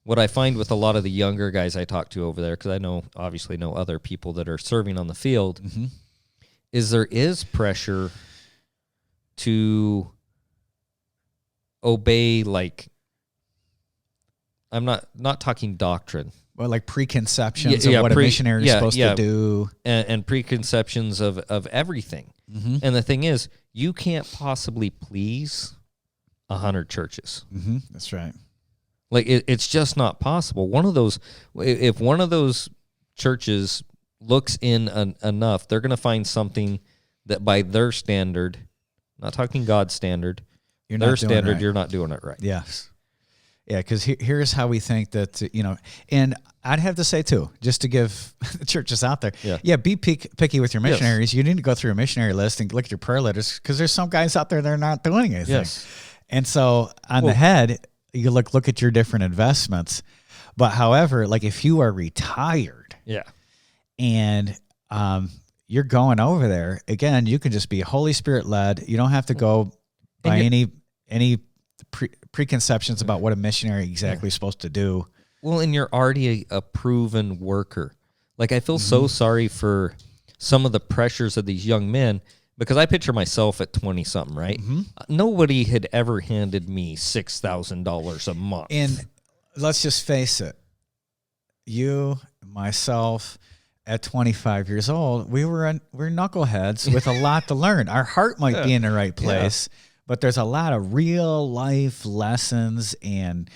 What I find with a lot of the younger guys I talk to over there, because I obviously know other people that are serving on the field, is there is pressure to obey, like, I'm not talking doctrine. Well, like preconceptions of what a missionary is supposed to do. And preconceptions of everything. And the thing is, you can't possibly please 100 churches. That's right. Like, it's just not possible. If one of those churches looks in enough, they're going to find something that by their standard, not talking God's standard, you're not doing it right. Yes. Yeah, because here's how we think that, and I'd have to say, too, just to give the churches out there, be picky with your missionaries. Yes. You need to go through a missionary list and look at your prayer letters, because there's some guys out there that are not doing anything. Yes. And so on the head, you look at your different investments. But however, like if you are retired and you're going over there, again, you can just be Holy Spirit led. You don't have to go by any preconceptions about what a missionary exactly is supposed to do. Well, and you're already a proven worker. Like, I feel so sorry for some of the pressures of these young men, because I picture myself at 20-something, right? Nobody had ever handed me $6,000 a month. And let's just face it, you, myself, at 25 years old, we're knuckleheads with a lot to learn. Our heart might be in the right place, but there's a lot of real life lessons and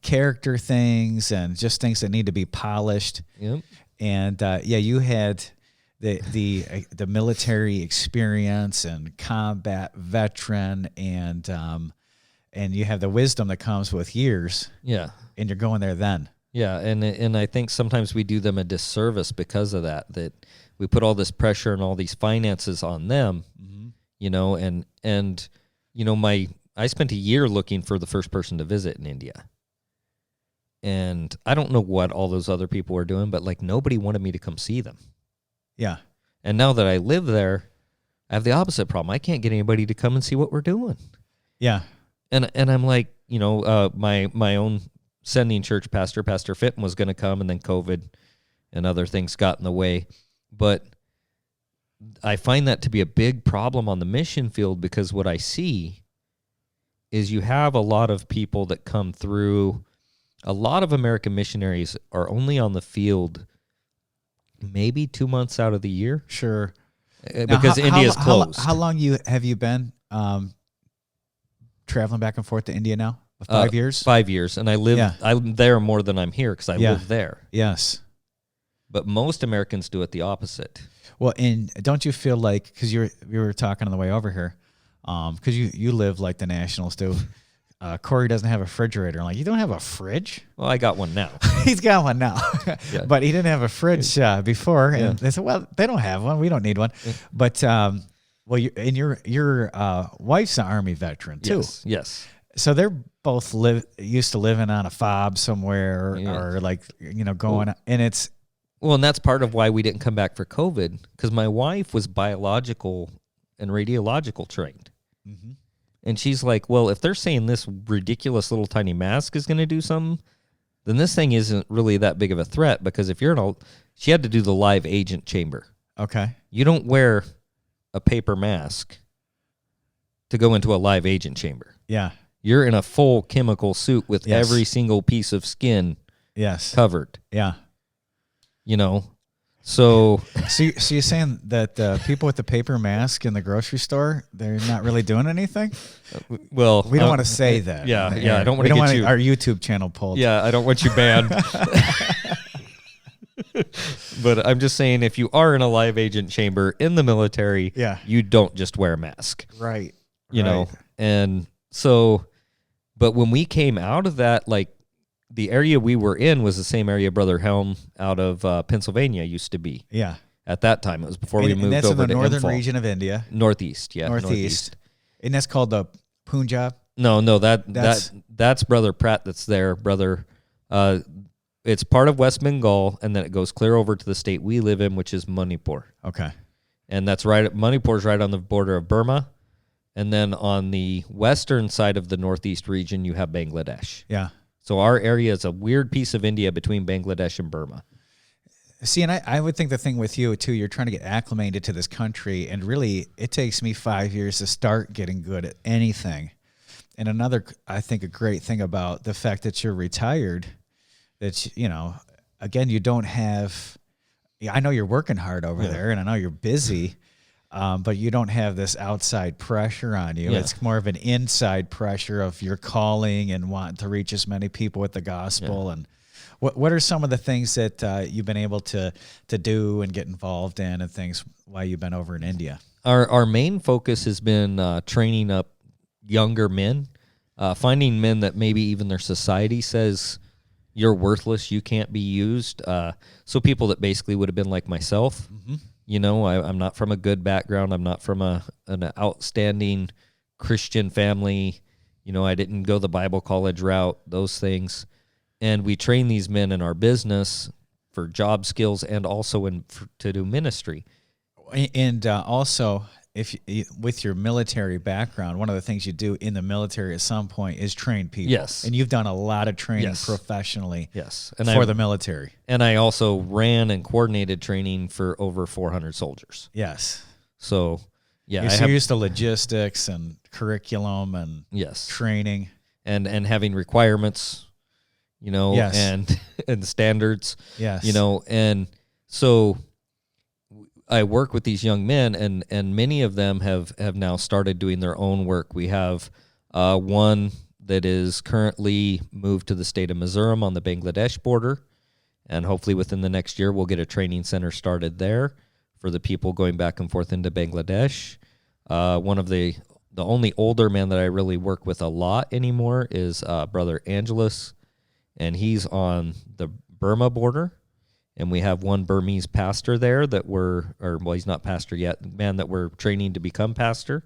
character things and just things that need to be polished. Yep. And you had the military experience and combat veteran, and you have the wisdom that comes with years. Yeah. And you're going there then. Yeah, and I think sometimes we do them a disservice because of that we put all this pressure and all these finances on them, I spent a year looking for the first person to visit in India. And I don't know what all those other people were doing, but like nobody wanted me to come see them. Yeah. And now that I live there, I have the opposite problem. I can't get anybody to come and see what we're doing. Yeah. And I'm like, my own sending church pastor, Pastor Fitton, was going to come, and then COVID and other things got in the way. But I find that to be a big problem on the mission field, because what I see is you have a lot of people that come through. A lot of American missionaries are only on the field maybe 2 months out of the year. Sure. Because India's closed. How long have you been traveling back and forth to India now? 5 years? 5 years. And I'm there more than I'm here because I live there. Yes. But most Americans do it the opposite. Well, and don't you feel like, because we were talking on the way over here, because you live like the Nationals do. Cory doesn't have a refrigerator. I'm like, you don't have a fridge? Well, I got one now. He's got one now. Yeah. But he didn't have a fridge before. And they said, well, they don't have one. We don't need one. Yeah. But, your wife's an Army veteran, too. Yes. So they're both used to living on a fob somewhere or like, going, and it's. Well, and that's part of why we didn't come back for COVID, because my wife was biological and radiological trained. Mm-hmm. And she's like, well, if they're saying this ridiculous little tiny mask is going to do something, then this thing isn't really that big of a threat, because if you're she had to do the live agent chamber. Okay. You don't wear a paper mask to go into a live agent chamber. Yeah. You're in a full chemical suit with every single piece of skin covered. Yeah. So So you're saying that people with the paper mask in the grocery store, they're not really doing anything? well, We don't want to say that. Yeah, on the yeah. air. I don't We want to get you. our YouTube channel pulled. Yeah, I don't want you banned. But I'm just saying, if you are in a live agent chamber in the military, Yeah. you don't just wear a mask. Right. You know, and so, but when we came out of that, like the area we were in was the same area Brother Helm out of Pennsylvania used to be. Yeah. At that time, it was before we moved and that's over in the to northern Imphal. region of India. Northeast, yeah, Northeast. And that's called the Punjab. No, that's Brother Pratt that's there, brother. It's part of West Bengal, and then it goes clear over to the state we live in, which is Manipur. Okay. And that's right. Manipur's right on the border of Burma. And then on the western side of the northeast region, you have Bangladesh. Yeah. So our area is a weird piece of India between Bangladesh and Burma. See, and I would think the thing with you, too, you're trying to get acclimated to this country, and really it takes me 5 years to start getting good at anything. And another, I think, a great thing about the fact that you're retired, that, you know, again, you don't have, I know you're working hard over there, and I know you're busy, but you don't have this outside pressure on you. Yeah. It's more of an inside pressure of your calling and wanting to reach as many people with the gospel. And what are some of the things that you've been able to do and get involved in and things while you've been over in India? Our main focus has been training up younger men, finding men that maybe even their society says you're worthless, you can't be used. So people that basically would have been like myself. Mm-hmm. You know, I'm not from a good background. I'm not from an outstanding Christian family. You know, I didn't go the Bible college route, those things. And we train these men in our business for job skills and also to do ministry. And also, if with your military background, one of the things you do in the military at some point is train people. Yes. And you've done a lot of training Yes. professionally And for the military. And I also ran and coordinated training for over 400 soldiers. Yes. So, yeah. You're used to logistics and curriculum and training. And having requirements, you know, and standards. Yes. You know, and so I work with these young men, and many of them have now started doing their own work. We have one that is currently moved to the state of Missouri on the Bangladesh border, and hopefully within the next year we'll get a training center started there for the people going back and forth into Bangladesh. One of the only older man that I really work with a lot anymore is Brother Angelus, and he's on the Burma border. And we have one Burmese pastor there that he's not pastor yet, man that we're training to become pastor.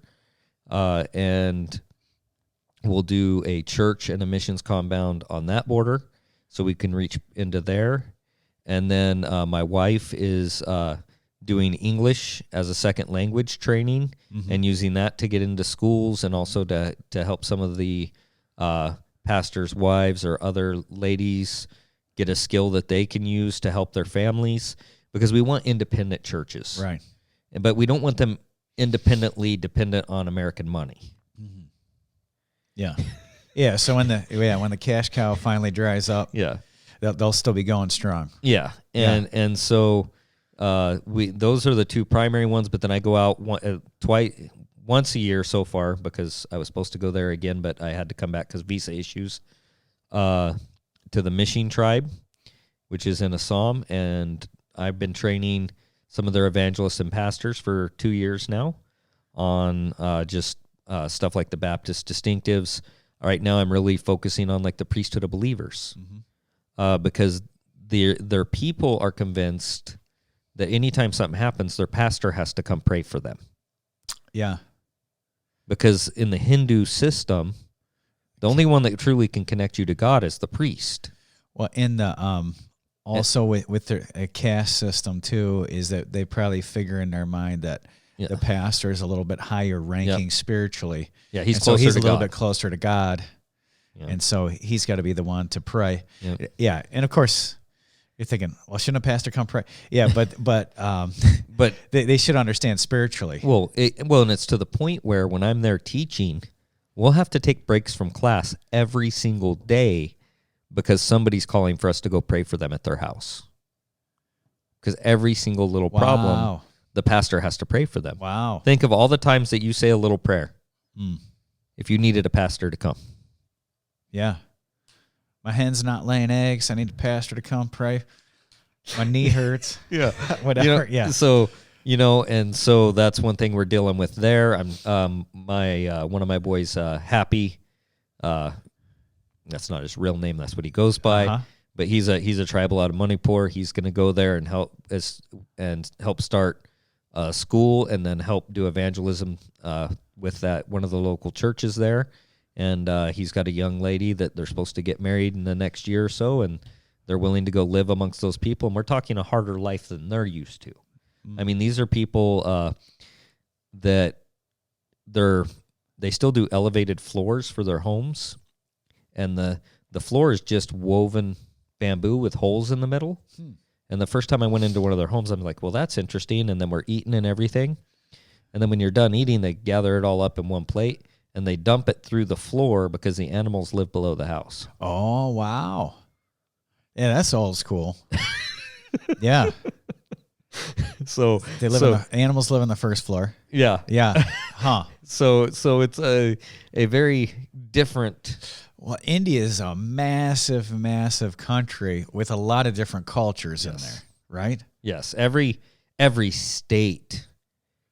And we'll do a church and a missions compound on that border so we can reach into there. And then my wife is doing English as a second language training and using that to get into schools and also to help some of the pastors' wives or other ladies get a skill that they can use to help their families, because we want independent churches. Right. But we don't want them independently dependent on American money. Mm-hmm. Yeah. Yeah. So when the cash cow finally dries up, they'll still be going strong. Yeah. And so those are the two primary ones, but then I go out once a year so far, because I was supposed to go there again, but I had to come back because visa issues, to the Mission tribe, which is in Assam, and I've been training some of their evangelists and pastors for 2 years now on just stuff like the Baptist distinctives. Right now I'm really focusing on like the priesthood of believers, because their people are convinced that anytime something happens, their pastor has to come pray for them. Yeah. Because in the Hindu system, the only one that truly can connect you to God is the priest. Well, in the also with their caste system too, is that they probably figure in their mind that the pastor is a little bit higher ranking spiritually. Yeah, he's a little bit closer to God, and so he's got to be the one to pray. Yeah, and of course you're thinking, well, shouldn't a pastor come pray? Yeah, but they should understand spiritually. Well, and it's to the point where when I'm there teaching, we'll have to take breaks from class every single day because somebody's calling for us to go pray for them at their house. because every single little problem, the pastor has to pray for them. Wow. Think of all the times that you say a little prayer Mm. if you needed a pastor to come. Yeah. My hen's not laying eggs. I need a pastor to come pray. My knee hurts. Yeah. Whatever. Yeah. So, and so that's one thing we're dealing with there. I'm one of my boys, Happy, that's not his real name, that's what he goes by. Uh-huh. But he's a tribal out of Manipur. He's going to go there and help start a school and then help do evangelism with one of the local churches there. And he's got a young lady that they're supposed to get married in the next year or so, and they're willing to go live amongst those people. And we're talking a harder life than they're used to. I mean, these are people that they still do elevated floors for their homes, and the floor is just woven bamboo with holes in the middle. And the first time I went into one of their homes, I'm like, well, that's interesting. And then we're eating and everything. And then when you're done eating, they gather it all up in one plate, and they dump it through the floor because the animals live below the house. Oh, wow. Yeah, that's old school. Yeah. So animals live on the first floor. Yeah. Yeah. Huh. So it's a very different. Well, India is a massive, massive country with a lot of different cultures in there, right? Yes. Every state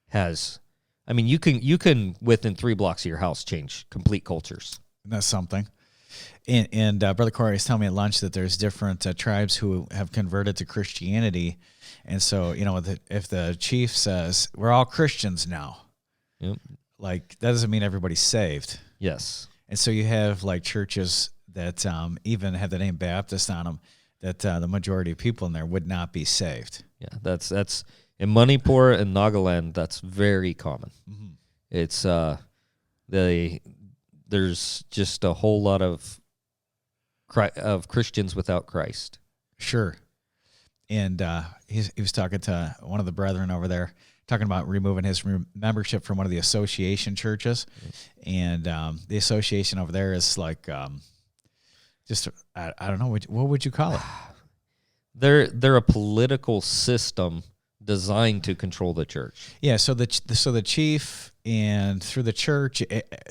has. I mean, you can within 3 blocks of your house change complete cultures. That's something. And Brother Cory was telling me at lunch that there's different tribes who have converted to Christianity. And so, if the chief says, we're all Christians now, yep. Like, that doesn't mean everybody's saved. Yes. And so you have, like, churches that even have the name Baptist on them, that the majority of people in there would not be saved. Yeah, that's in Manipur and Nagaland, that's very common. Mm-hmm. It's there's just a whole lot of Christians without Christ. Sure. And he was talking to one of the brethren over there, talking about removing his membership from one of the association churches. And the association over there is like just, I don't know, what would you call it? They're a political system designed to control the church. Yeah, so the chief and through the church,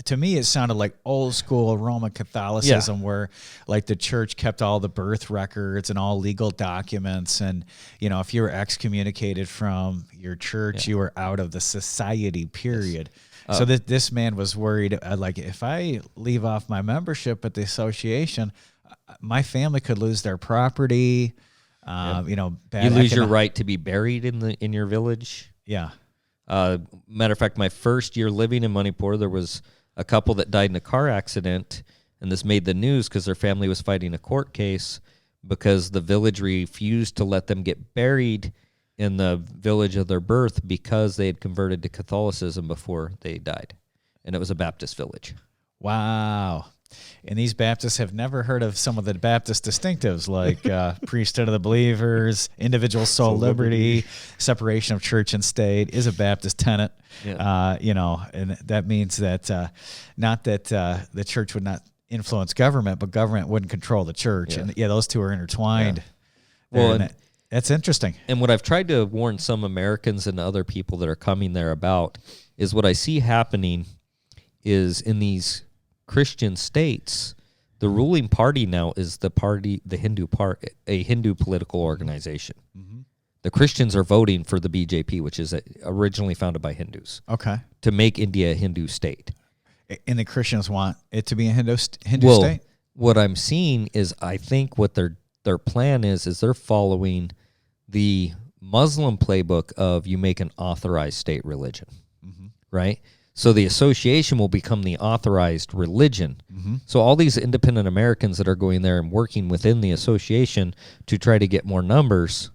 to me it sounded like old school Roman Catholicism, where like the church kept all the birth records and all legal documents, and if you were excommunicated from your church, you were out of the society. Period. Yes. So this man was worried, like, if I leave off my membership at the association, my family could lose their property. You lose your right to be buried in your village. Yeah. Matter of fact, my first year living in Manipur, there was a couple that died in a car accident, and this made the news because their family was fighting a court case because the village refused to let them get buried in the village of their birth because they had converted to Catholicism before they died, and it was a Baptist village. Wow. And these Baptists have never heard of some of the Baptist distinctives like priesthood of the believers, individual soul liberty, separation of church and state is a Baptist tenet. Yeah. And that means that not that the church would not influence government, but government wouldn't control the church. Yeah. And those two are intertwined. Yeah. Well, that's interesting. And what I've tried to warn some Americans and other people that are coming there about is what I see happening is in these Christian states, the ruling party now is the Hindu party, a Hindu political organization. Mm-hmm. The Christians are voting for the BJP, which is originally founded by Hindus. Okay. To make India a Hindu state. And the Christians want it to be a Hindu state? What I'm seeing is, I think what their plan is they're following the Muslim playbook of you make an authorized state religion, mm-hmm. right? So the association will become the authorized religion. Mm-hmm. So all these independent Americans that are going there and working within the association to try to get more numbers,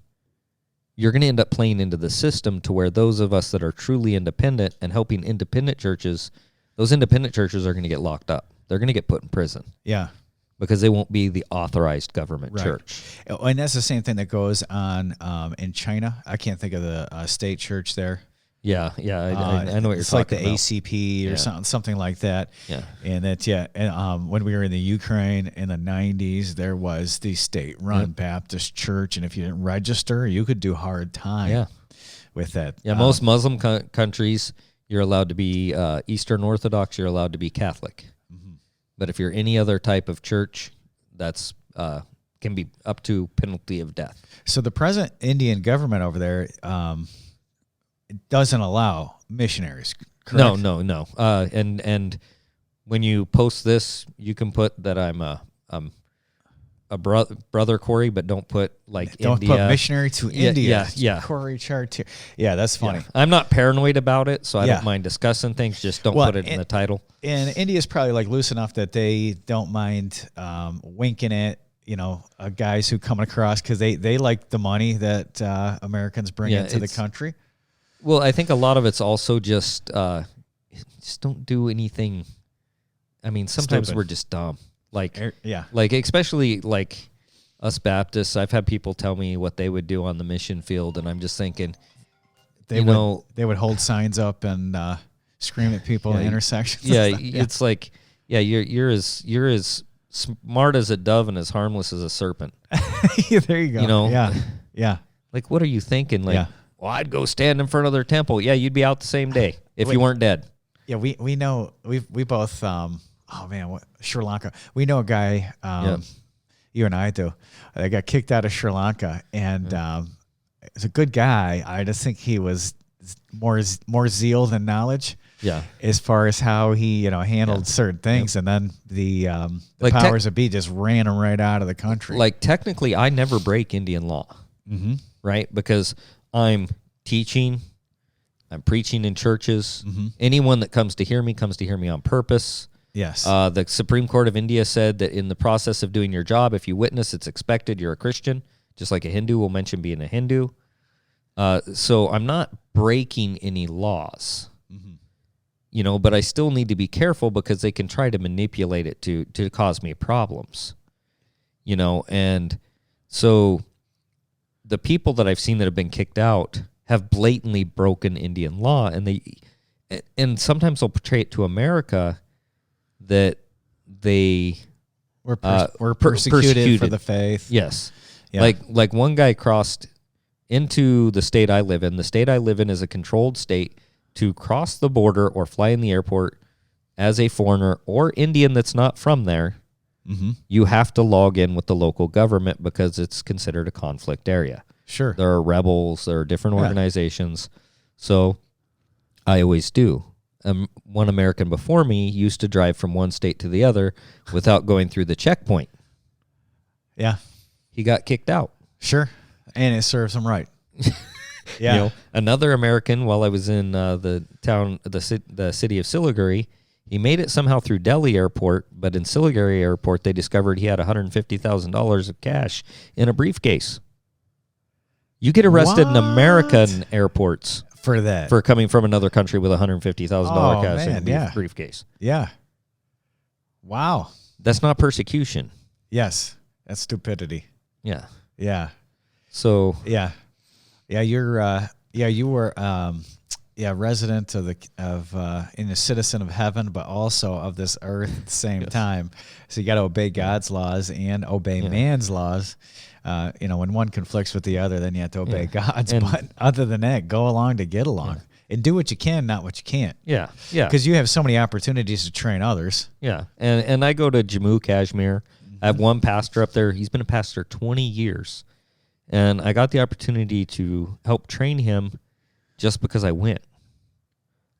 you're going to end up playing into the system to where those of us that are truly independent and helping independent churches, those independent churches are going to get locked up. They're going to get put in prison. Yeah. Because they won't be the authorized government church. And that's the same thing that goes on in China. I can't think of the state church there. Yeah, I know what you're it's like talking the about. ACP or something like that. Yeah. And that, and when we were in the Ukraine in the 90s, there was the state-run Baptist church, and if you didn't register, you could do hard time with that. Yeah, most Muslim countries, you're allowed to be Eastern Orthodox, you're allowed to be Catholic. Mm-hmm. But if you're any other type of church, that's can be up to penalty of death. So the present Indian government over there doesn't allow missionaries, correct? No. And when you post this, you can put that I'm a brother Cory, but don't put like don't India. put missionary to India. Yeah. Cory Chartier. Yeah, that's funny. Yeah. I'm not paranoid about it, so I don't mind discussing things. Just don't put it in the title. And India's probably like loose enough that they don't mind winking at guys who come across because they like the money that Americans bring into the country. Well, I think a lot of it's also just don't do anything. I mean, sometimes Stupid. we're just dumb. Like like especially like us Baptists. I've had people tell me what they would do on the mission field, and I'm just thinking, they would hold signs up and scream at people in intersections. It's like you're as smart as a dove and as harmless as a serpent. There you go. Yeah. Like, what are you thinking? Like, well, I'd go stand in front of their temple. Yeah, you'd be out the same day if you weren't dead. Yeah, we know we both. Sri Lanka. We know a guy. You and I do. That got kicked out of Sri Lanka, and he's a good guy. I just think he was more zeal than knowledge. Yeah, as far as how he handled certain things, and then the powers that be just ran him right out of the country. Like technically, I never break Indian law, right? Because I'm teaching, I'm preaching in churches. Anyone that comes to hear me on purpose. Yes. The Supreme Court of India said that in the process of doing your job, if you witness, it's expected you're a Christian, just like a Hindu will mention being a Hindu. So I'm not breaking any laws, but I still need to be careful because they can try to manipulate it to cause me problems, and so the people that I've seen that have been kicked out have blatantly broken Indian law, and sometimes they'll portray it to America that they were persecuted for the faith. Yes. Yeah. Like one guy crossed into the state I live in. The state I live in is a controlled state. To cross the border or fly in the airport as a foreigner or Indian that's not from there, you have to log in with the local government because it's considered a conflict area. Sure. There are rebels, there are different organizations. So I always do. One American before me used to drive from one state to the other without going through the checkpoint. Yeah. He got kicked out. Sure. And it serves him right. Yeah. Another American, while I was in the city of Siliguri, he made it somehow through Delhi Airport, but in Siliguri Airport, they discovered he had $150,000 of cash in a briefcase. You get arrested in American airports for that, for coming from another country with $150,000 cash in a briefcase. Yeah. Wow. That's not persecution. Yes. That's stupidity. Yeah. Yeah. So. Yeah. Yeah. You were resident and a citizen of heaven, but also of this earth at the same time. So you got to obey God's laws and obey man's laws. When one conflicts with the other, then you have to obey God's. But other than that, go along to get along and do what you can, not what you can't. Yeah. Yeah. Because you have so many opportunities to train others. Yeah. And I go to Jammu, Kashmir. I have one pastor up there. He's been a pastor 20 years. And I got the opportunity to help train him just because I went.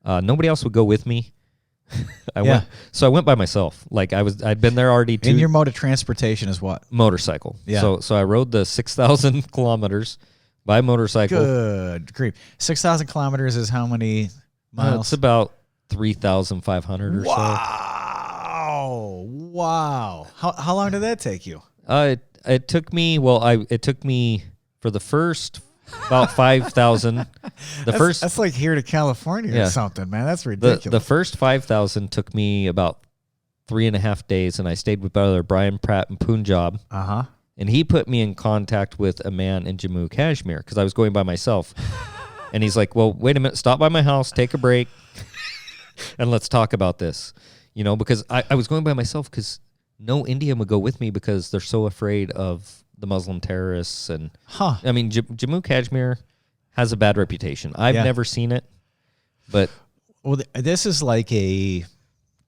Nobody else would go with me. I went by myself. Like I'd been there already. And your mode of transportation is what? Motorcycle. Yeah. So I rode the 6,000 kilometers by motorcycle. Good grief. 6,000 kilometers is how many miles? It's about 3,500 or so. Wow. How long did that take you? It took me for the first about 5,000. That's like here to California or something, man. That's ridiculous. The first 5,000 took me about 3.5 days, and I stayed with Brother Brian Pratt in Punjab. And he put me in contact with a man in Jammu, Kashmir, because I was going by myself. And he's like, well, wait a minute, stop by my house, take a break, and let's talk about this. You know, because I was going by myself because no Indian would go with me because they're so afraid of the Muslim terrorists. And I mean, Jammu Kashmir has a bad reputation. I've never seen it, but this is like a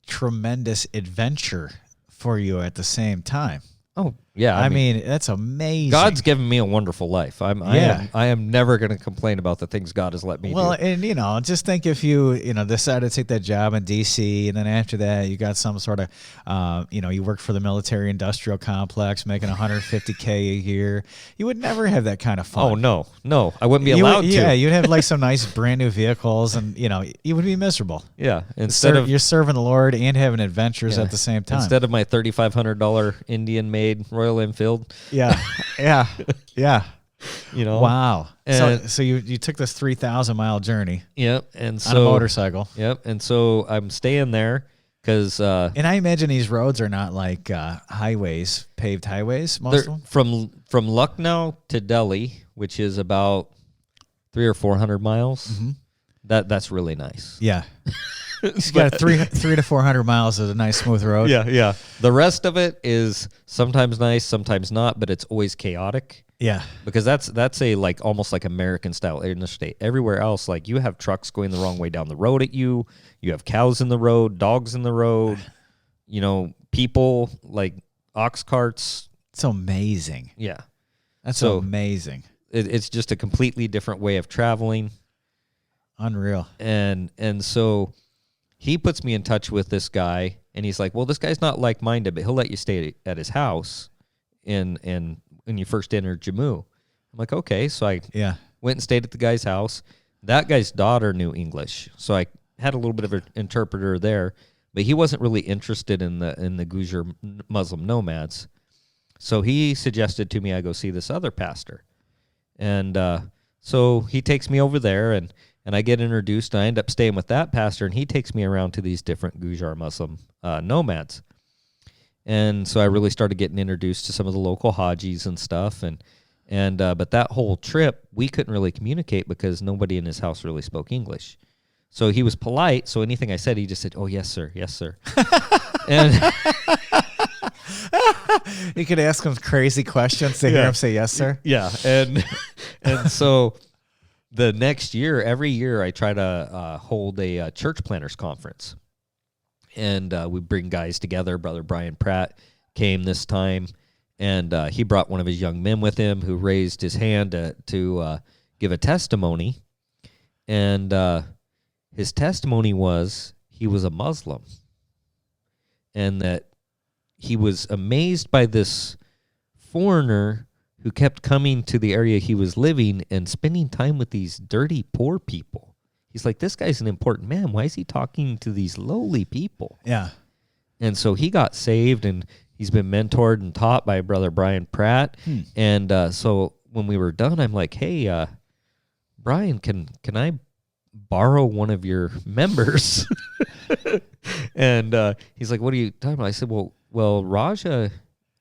tremendous adventure for you at the same time. Oh yeah, I mean that's amazing. God's given me a wonderful life. I am never going to complain about the things God has let me do. Well, and just think if you decided to take that job in D.C. and then after that you got some sort of you worked for the military industrial complex making $150K a year, you would never have that kind of fun. Oh no, I wouldn't be allowed to. Yeah, you'd have like some nice brand new vehicles, and you would be miserable. Yeah, you're serving the Lord and having adventures at the same time. Instead of my $3,500 Indian-made Royal Enfield. Yeah. Wow. And so you took this 3,000-mile journey. Yep. And so on a motorcycle. Yep. And so I'm staying there because and I imagine these roads are not like highways, paved highways. Most of them from Lucknow to Delhi, which is about 300 or 400 miles. Mm-hmm. That's really nice. Yeah. You got 300 to 400 miles of a nice smooth road. Yeah. The rest of it is sometimes nice, sometimes not, but it's always chaotic. Yeah. Because that's a like almost like American style interstate. Everywhere else, like you have trucks going the wrong way down the road at you. You have cows in the road, dogs in the road, people like ox carts. It's amazing. Yeah. That's so amazing. It's just a completely different way of traveling. Unreal. And so he puts me in touch with this guy, and he's like, well, this guy's not like-minded, but he'll let you stay at his house when you first enter Jammu. I'm like, okay. So I went and stayed at the guy's house. That guy's daughter knew English, so I had a little bit of an interpreter there, but he wasn't really interested in the Gujar Muslim nomads. So he suggested to me I go see this other pastor. And so he takes me over there, and I get introduced, and I end up staying with that pastor, and he takes me around to these different Gujar Muslim nomads. And so I really started getting introduced to some of the local Hajis and stuff. But that whole trip, we couldn't really communicate because nobody in his house really spoke English. So he was polite, so anything I said, he just said, oh, yes, sir, yes, sir. And you could ask him crazy questions to hear him say yes, sir. Yeah, and so the next year, every year, I try to hold a church planners conference. And we bring guys together. Brother Brian Pratt came this time, and he brought one of his young men with him who raised his hand to give a testimony. And his testimony was he was a Muslim, and that he was amazed by this foreigner who kept coming to the area he was living and spending time with these dirty, poor people. He's like, this guy's an important man. Why is he talking to these lowly people? Yeah. And so he got saved, and he's been mentored and taught by Brother Brian Pratt. And so when we were done, I'm like, hey, Brian, can I borrow one of your members? And he's like, what are you talking about? I said, well, Raja,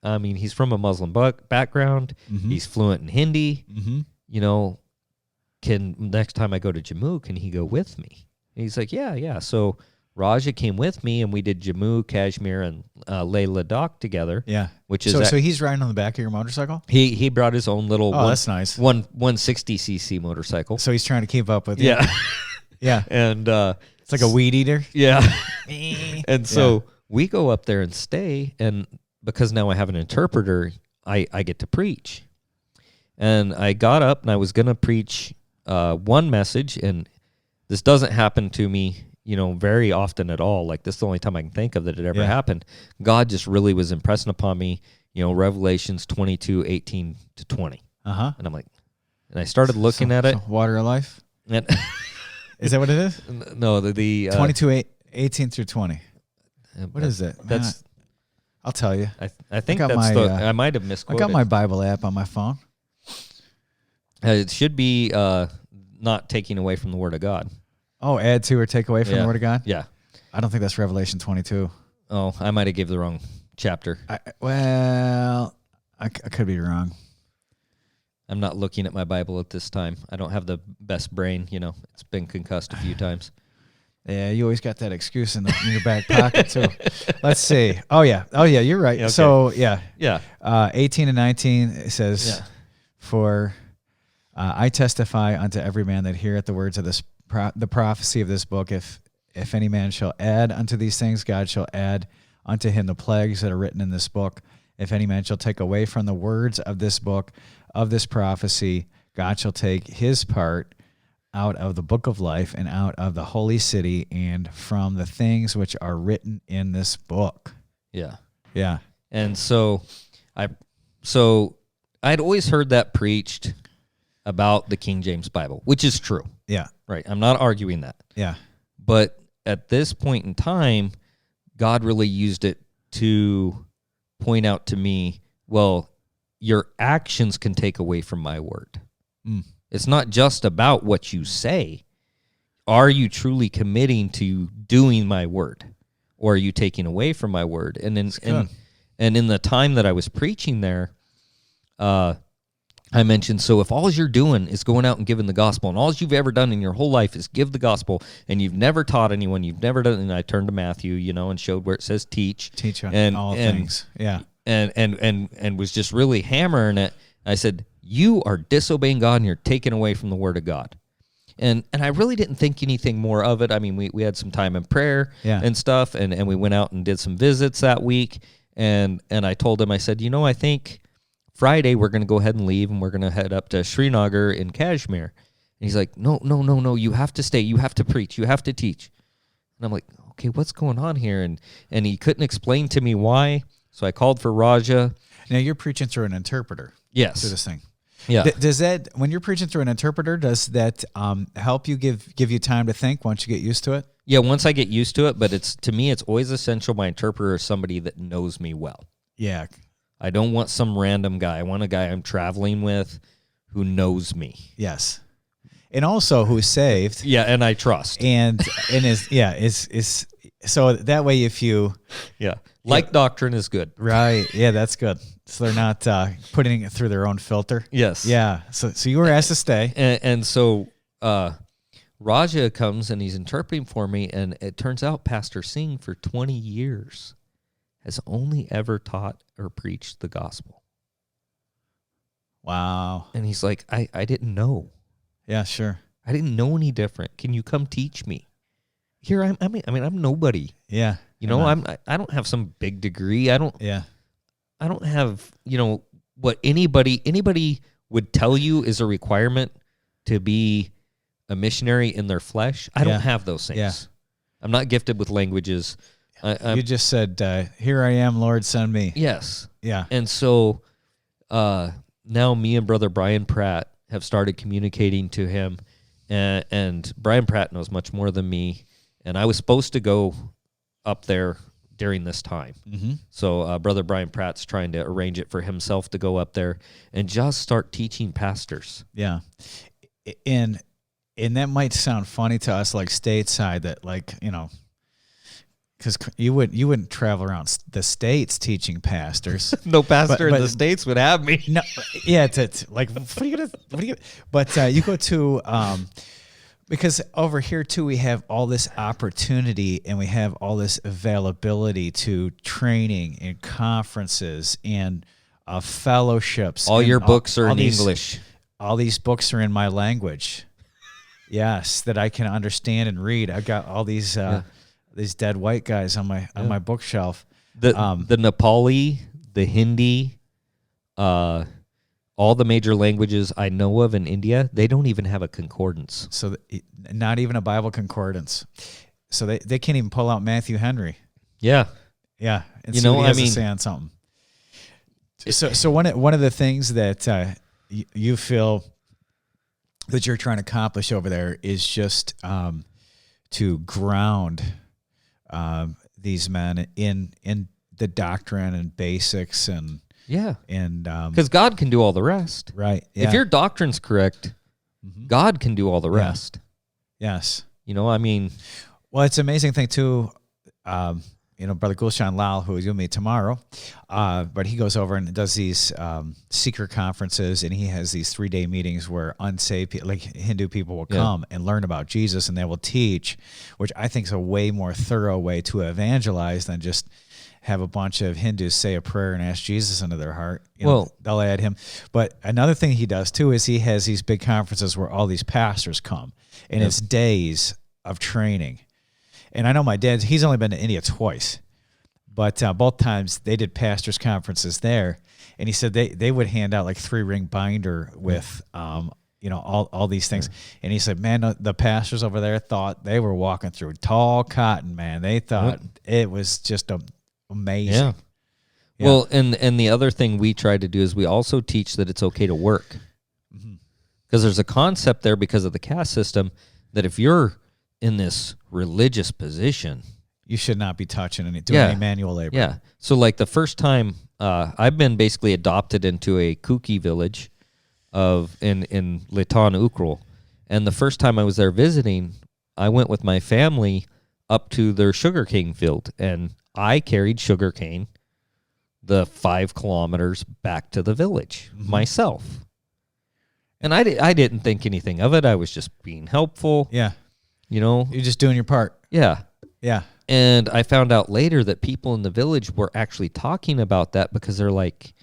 I mean, he's from a Muslim background. Mm-hmm. He's fluent in Hindi. Mm-hmm. Can next time I go to Jammu, can he go with me? And he's like, yeah. So Raja came with me, and we did Jammu, Kashmir, and Leh Ladakh together. Yeah, which is so he's riding on the back of your motorcycle. He brought his own little that's nice 160cc motorcycle. So he's trying to keep up with you. Yeah, yeah, and it's like a weed eater. Yeah, and so we go up there and stay, and because now I have an interpreter, I get to preach. And I got up and I was gonna preach one message, and this doesn't happen to me, very often at all. Like, this is the only time I can think of that it ever happened. God just really was impressing upon me, Revelations 22:18 to 20. And I'm like, and I started looking at it. Water of life. And is that what it is? No, the 22:18 through 20. What is it? That's. I'll tell you. I think that's I might have misquoted. I got my Bible app on my phone. It should be not taking away from the Word of God. Oh, add to or take away from the Word of God? Yeah. I don't think that's Revelation 22. Oh, I might have given the wrong chapter. I could be wrong. I'm not looking at my Bible at this time. I don't have the best brain. It's been concussed a few times. Yeah, you always got that excuse in your back pocket too. Let's see. Oh yeah, you're right. Okay. So 18 and 19 it says, "For I testify unto every man that heareth the words of this the prophecy of this book. If any man shall add unto these things, God shall add unto him the plagues that are written in this book. If any man shall take away from the words of this book of this prophecy, God shall take his part out of the book of life and out of the holy city and from the things which are written in this book." Yeah. Yeah. And so I'd always heard that preached about the King James Bible, which is true. Yeah. Right. I'm not arguing that. Yeah. But at this point in time, God really used it to point out to me, well, your actions can take away from my word. It's not just about what you say. Are you truly committing to doing my word, or are you taking away from my word? And in the time that I was preaching there, I mentioned, so if all you're doing is going out and giving the gospel, and all you've ever done in your whole life is give the gospel, and you've never taught anyone, you've never done, and I turned to Matthew, and showed where it says teach on all things. Yeah. And was just really hammering it. I said, you are disobeying God and you're taking away from the word of God. And I really didn't think anything more of it. I mean, we had some time in prayer and stuff, and we went out and did some visits that week. And I told him, I said, I think Friday we're going to go ahead and leave, and we're going to head up to Srinagar in Kashmir. And he's like, no, you have to stay. You have to preach. You have to teach. And I'm like, okay, what's going on here? And he couldn't explain to me why. So I called for Raja. Now you're preaching through an interpreter. Yes. Through this thing. Yeah. Does that, when you're preaching through an interpreter, does that help you give you time to think once you get used to it? Yeah, once I get used to it, but to me, it's always essential my interpreter is somebody that knows me well. Yeah. I don't want some random guy. I want a guy I'm traveling with who knows me. Yes. And also who's saved. Yeah, and I trust. And is so that way if you doctrine is good. Right. Yeah, that's good. So they're not putting it through their own filter. Yes. Yeah. So you were asked to stay. And so Raja comes and he's interpreting for me, and it turns out Pastor Singh for 20 years has only ever taught or preached the gospel. Wow. And he's like, I didn't know. Yeah, sure. I didn't know any different. Can you come teach me? Here I'm nobody. Yeah. I don't have some big degree. I don't have, what anybody would tell you is a requirement to be a missionary in their flesh. I don't have those things. Yeah. I'm not gifted with languages. You just said, here I am, Lord, send me. Yes. Yeah. And so now me and Brother Brian Pratt have started communicating to him, and Brian Pratt knows much more than me, and I was supposed to go up there during this time. Mm-hmm. So Brother Brian Pratt's trying to arrange it for himself to go up there and just start teaching pastors. Yeah. And that might sound funny to us, like stateside, that because you wouldn't travel around the States teaching pastors. No pastor in the States would have me. No, yeah, it's like, what are you gonna? But you go to because over here too we have all this opportunity and we have all this availability to training and conferences and fellowships. All your books are in English. All these books are in my language. Yes, that I can understand and read. I've got all these. These dead white guys on my bookshelf. The Nepali, the Hindi, all the major languages I know of in India, they don't even have a concordance. So not even a Bible concordance. So they can't even pull out Matthew Henry. Yeah. Yeah. And see what he has to say on something. So one of the things that you feel that you're trying to accomplish over there is just to ground these men in the doctrine and basics and because God can do all the rest. Right. Yeah. If your doctrine's correct, God can do all the rest. Yes. Well, it's an amazing thing too. Brother Gulshan Lal, who you'll meet tomorrow, but he goes over and does these seeker conferences, and he has these 3-day meetings where unsaved, like Hindu people, will come and learn about Jesus, and they will teach, which I think is a way more thorough way to evangelize than just have a bunch of Hindus say a prayer and ask Jesus into their heart. They'll add him. But another thing he does too is he has these big conferences where all these pastors come, and it's days of training. And I know my dad, he's only been to India twice, but both times they did pastors' conferences there. And he said they would hand out like 3-ring binder with, all these things. And he said, man, the pastors over there thought they were walking through tall cotton, man. They thought it was just amazing. Yeah. Well, and the other thing we try to do is we also teach that it's okay to work. Because there's a concept there because of the caste system that if you're in this religious position, you should not be touching and doing any manual labor. Yeah. So like the first time I've been basically adopted into a Kuki village in Litan Ukrul. And the first time I was there visiting, I went with my family up to their sugarcane field, and I carried sugarcane the 5 kilometers back to the village myself. And I didn't think anything of it. I was just being helpful. Yeah. You're just doing your part. Yeah. Yeah. And I found out later that people in the village were actually talking about that because they're like,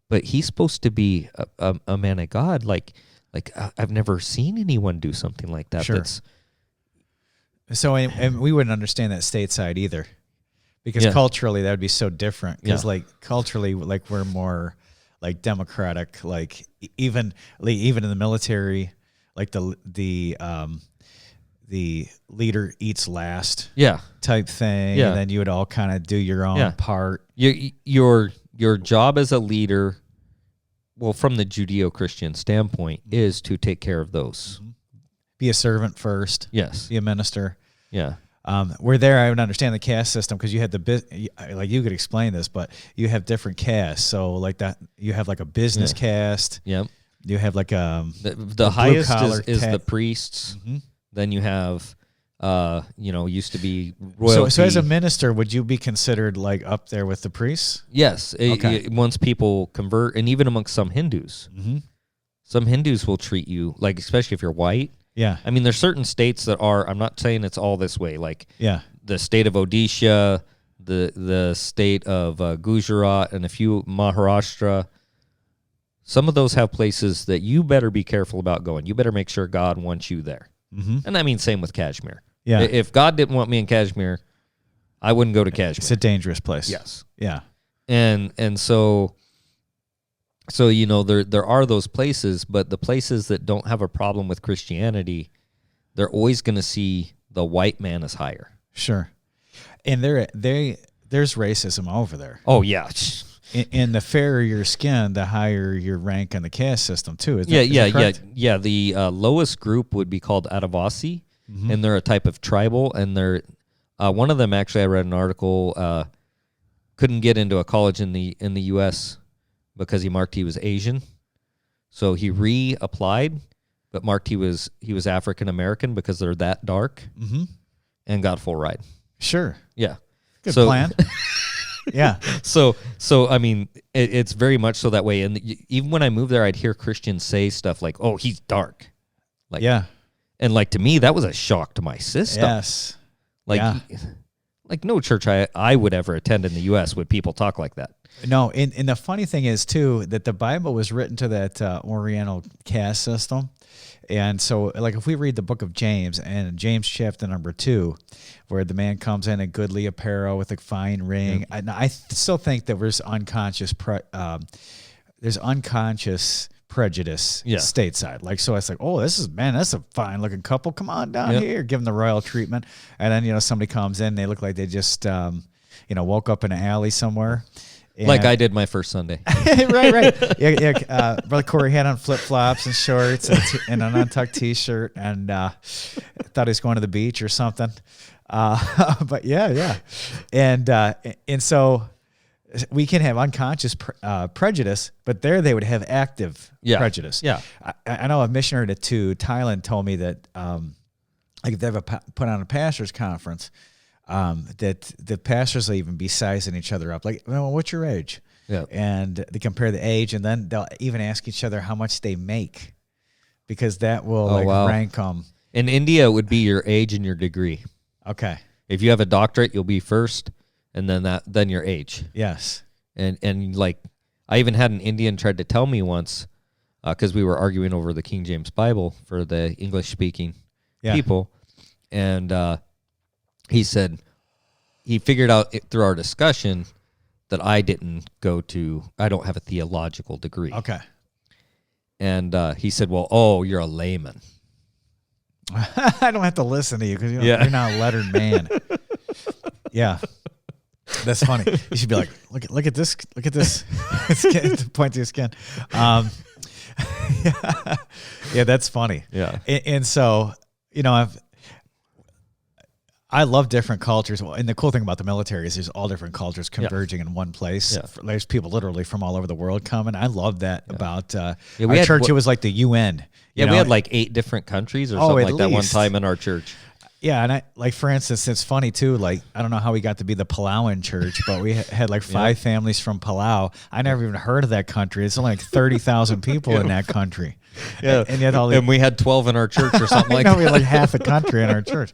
but he's supposed to be a man of God. Like I've never seen anyone do something like that. Sure. So, and we wouldn't understand that stateside either, because culturally that would be so different. Because like culturally, like we're more like democratic, like even in the military, like the leader eats last, type thing, and then you would all kind of do your own part. Your job as a leader, well, from the Judeo-Christian standpoint, is to take care of those. Be a servant first. Yes. Be a minister. Yeah. Where there, I would understand the caste system because you had like you could explain this, but you have different castes. So like that, you have like a business caste. Yep. You have like the highest is the priests. Then you have, used to be royalty. So as a minister, would you be considered like up there with the priests? Yes. Once people convert, and even amongst some Hindus, some Hindus will treat you like, especially if you're white. Yeah. I mean, there's certain states that are, I'm not saying it's all this way, like the state of Odisha, the state of Gujarat, and a few Maharashtra. Some of those have places that you better be careful about going. You better make sure God wants you there. And I mean, same with Kashmir. Yeah. If God didn't want me in Kashmir, I wouldn't go to Kashmir. It's a dangerous place. Yes. Yeah. And so there are those places, but the places that don't have a problem with Christianity, they're always going to see the white man as higher. Sure. And there's racism over there. Oh yeah. And the fairer your skin, the higher your rank in the caste system too. Is that correct? Yeah. The lowest group would be called Adivasi, and they're a type of tribal. And they're one of them. Actually, I read an article. Couldn't get into a college in the U.S. because he marked he was Asian, so he reapplied, but marked he was African American because they're that dark, and got full ride. Sure. Yeah. Good plan. Yeah. So I mean, it's very much so that way. And even when I moved there, I'd hear Christians say stuff like, "Oh, he's dark." Like, and like to me, that was a shock to my system. Yes. Like no church I would ever attend in the U.S. would people talk like that. No, and the funny thing is too that the Bible was written to that Oriental caste system. And so, like, if we read the book of James, and James chapter number 2, where the man comes in goodly apparel with a fine ring, I still think that there's unconscious prejudice stateside. Like, so it's like, oh, that's a fine looking couple. Come on down here, give them the royal treatment. And then somebody comes in, they look like they just woke up in an alley somewhere. And like I did my first Sunday. right. Yeah. Brother Cory had on flip-flops and shorts and an untucked T-shirt, and thought he was going to the beach or something. But yeah. And so we can have unconscious prejudice, but there they would have active prejudice. Yeah. I know a missionary to Thailand told me that like if they ever put on a pastor's conference, that the pastors will even be sizing each other up. Like, well, what's your age? Yeah. And they compare the age, and then they'll even ask each other how much they make, because that will rank them. In India, it would be your age and your degree. Okay. If you have a doctorate, you'll be first, and then your age. Yes. And like, I even had an Indian tried to tell me once, because we were arguing over the King James Bible for the English-speaking people, and he said he figured out through our discussion that I don't have a theological degree. Okay. And he said, well, you're a layman. I don't have to listen to you because you're not a lettered man. Yeah. That's funny. You should be like, look at this skin, point to your skin. Yeah, that's funny. Yeah. And so, I love different cultures. And the cool thing about the military is there's all different cultures converging in one place. Yeah. There's people literally from all over the world coming. I love that about our church. It was like the UN. We had like 8 different countries or something like that one time in our church. Yeah, and for instance, it's funny too. Like, I don't know how we got to be the Palauan church, but we had like 5 families from Palau. I never even heard of that country. It's only like 30,000 people in that country. Yeah, and yet and we had 12 in our church or something like that. We had like half the country in our church.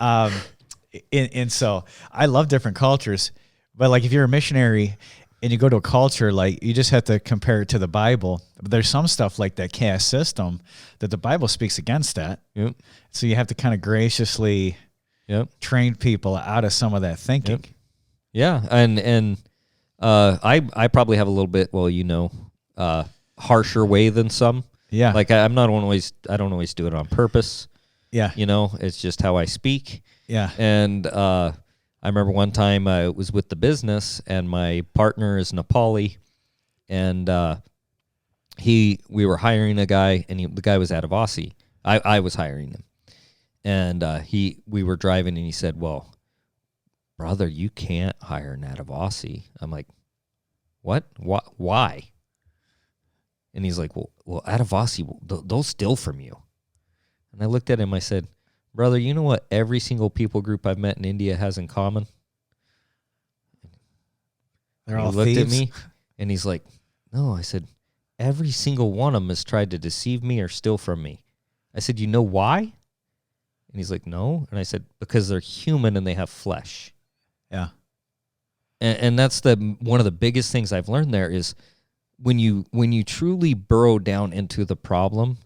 And so I love different cultures, but like if you're a missionary and you go to a culture, like you just have to compare it to the Bible. But there's some stuff like that caste system that the Bible speaks against that. Yep. So you have to kind of graciously train people out of some of that thinking. Yep. Yeah, and I probably have a little bit, harsher way than some. Yeah. Like I don't always do it on purpose. Yeah. It's just how I speak. Yeah. And I remember one time I was with the business and my partner is Nepali, and we were hiring a guy, and the guy was out of Aussie. I was hiring him. And we were driving, and he said, "Well, brother, you can't hire an out of Aussie." I'm like, "What? Why?" And he's like, "Well, out of Aussie, they'll steal from you." And I looked at him, I said, "Brother, you know what every single people group I've met in India has in common?" They're all looked thieves. At me, and he's like, "No." I said, "Every single one of them has tried to deceive me or steal from me." I said, "You know why?" And he's like, "No." And I said, "Because they're human and they have flesh." Yeah. And that's one of the biggest things I've learned there is when you truly burrow down into the problem,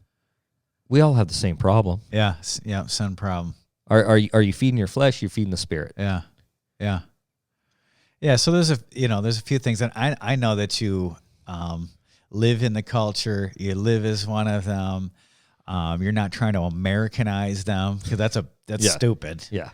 we all have the same problem. Yeah, same problem. Are you feeding your flesh? You're feeding the spirit. Yeah. So there's a few things that I know that you live in the culture. You live as one of them. You're not trying to Americanize them, because that's stupid. Yeah.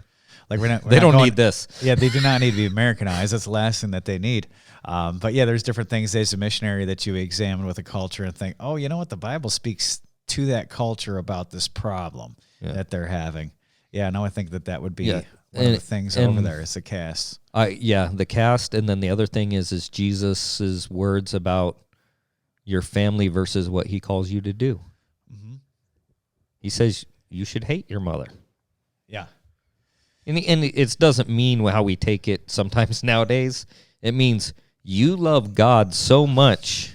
Like they don't need this. Yeah, they do not need to be Americanized. That's the last thing that they need. But yeah, there's different things as a missionary that you examine with a culture and think, oh, you know what? The Bible speaks to that culture about this problem that they're having. Yeah, no, I think that would be one of the things over there is the caste. The caste, and then the other thing is Jesus's words about your family versus what he calls you to do. Mm-hmm. He says you should hate your mother. Yeah. And it doesn't mean how we take it sometimes nowadays. It means you love God so much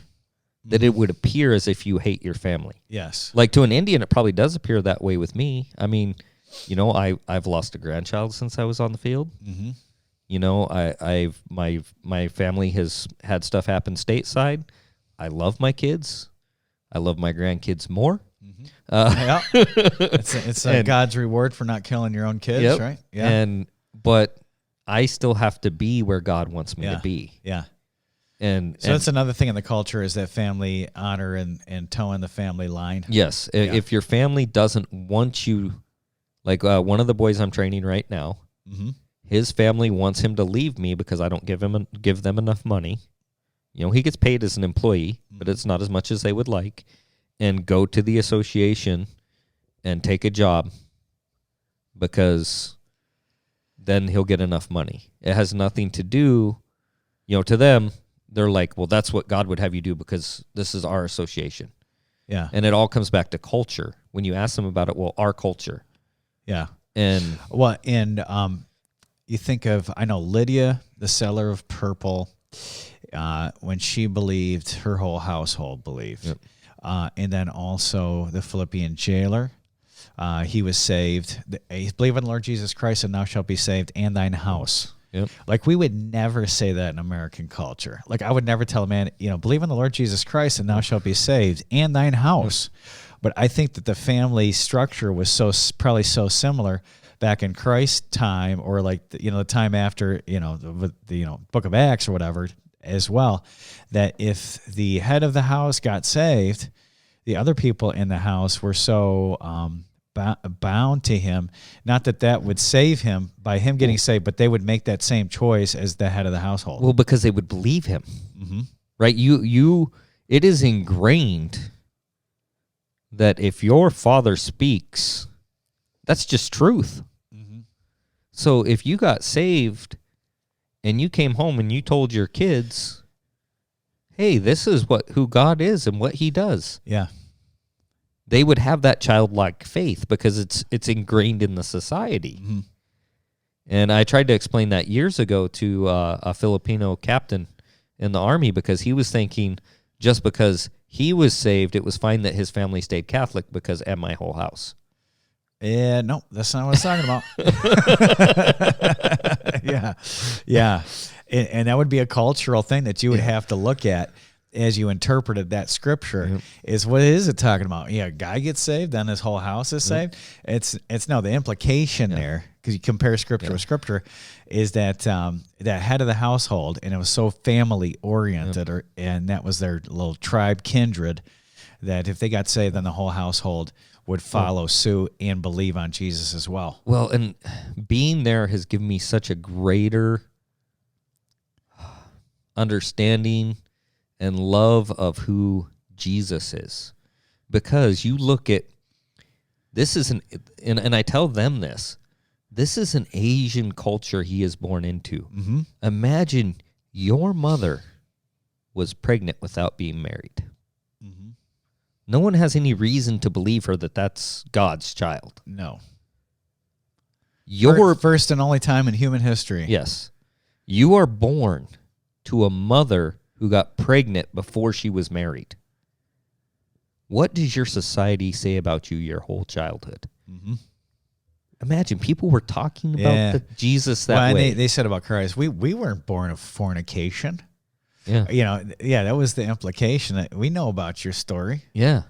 that it would appear as if you hate your family. Yes. Like to an Indian, it probably does appear that way with me. I mean, I've lost a grandchild since I was on the field. Mm-hmm. My family has had stuff happen stateside. I love my kids. I love my grandkids more. It's God's reward for not killing your own kids, right? Yeah. But I still have to be where God wants me to be. Yeah. So that's another thing in the culture is that family honor and towing the family line. Yes. If your family doesn't want you, like one of the boys I'm training right now, his family wants him to leave me because I don't give them enough money. He gets paid as an employee, but it's not as much as they would like, and go to the association and take a job because then he'll get enough money. It has nothing to do, to them, they're like, well, that's what God would have you do because this is our association. Yeah. And it all comes back to culture. When you ask them about it, well, our culture. Yeah. And you think of, I know Lydia, the seller of purple, when she believed, her whole household believed. Yep. And then also the Philippian jailer, he was saved. Believe in the Lord Jesus Christ, and thou shalt be saved, and thine house. Yep. Like, we would never say that in American culture. Like, I would never tell a man, believe in the Lord Jesus Christ, and thou shalt be saved, and thine house. But I think that the family structure was probably so similar back in Christ's time, or like the time after the Book of Acts or whatever as well, that if the head of the house got saved, the other people in the house were so bound to him, not that would save him by him getting saved, but they would make that same choice as the head of the household. Well, because they would believe him, right? It is ingrained that if your father speaks, that's just truth. So if you got saved and you came home and you told your kids, hey, this is who God is and what he does. Yeah. They would have that childlike faith because it's ingrained in the society. And I tried to explain that years ago to a Filipino captain in the Army, because he was thinking just because he was saved, it was fine that his family stayed Catholic because and my whole house. Yeah, no, that's not what I was talking about. Yeah. And that would be a cultural thing that you would have to look at as you interpreted that scripture. Is what is it talking about? Yeah, a guy gets saved, then his whole house is saved. It's the implication there, because you compare scripture with scripture, is that that head of the household, and it was so family oriented, and that was their little tribe kindred, that if they got saved, then the whole household would follow suit and believe on Jesus as well. Well, and being there has given me such a greater understanding and love of who Jesus is. Because you look at, this is and I tell them this is an Asian culture he is born into. Imagine your mother was pregnant without being married. No one has any reason to believe her that that's God's child. No. Your first and only time in human history. Yes. You are born to a mother who got pregnant before she was married. What does your society say about you your whole childhood? Imagine people were talking about Jesus that way. They said about Christ, we weren't born of fornication. Yeah. That was the implication. That we know about your story. Yeah.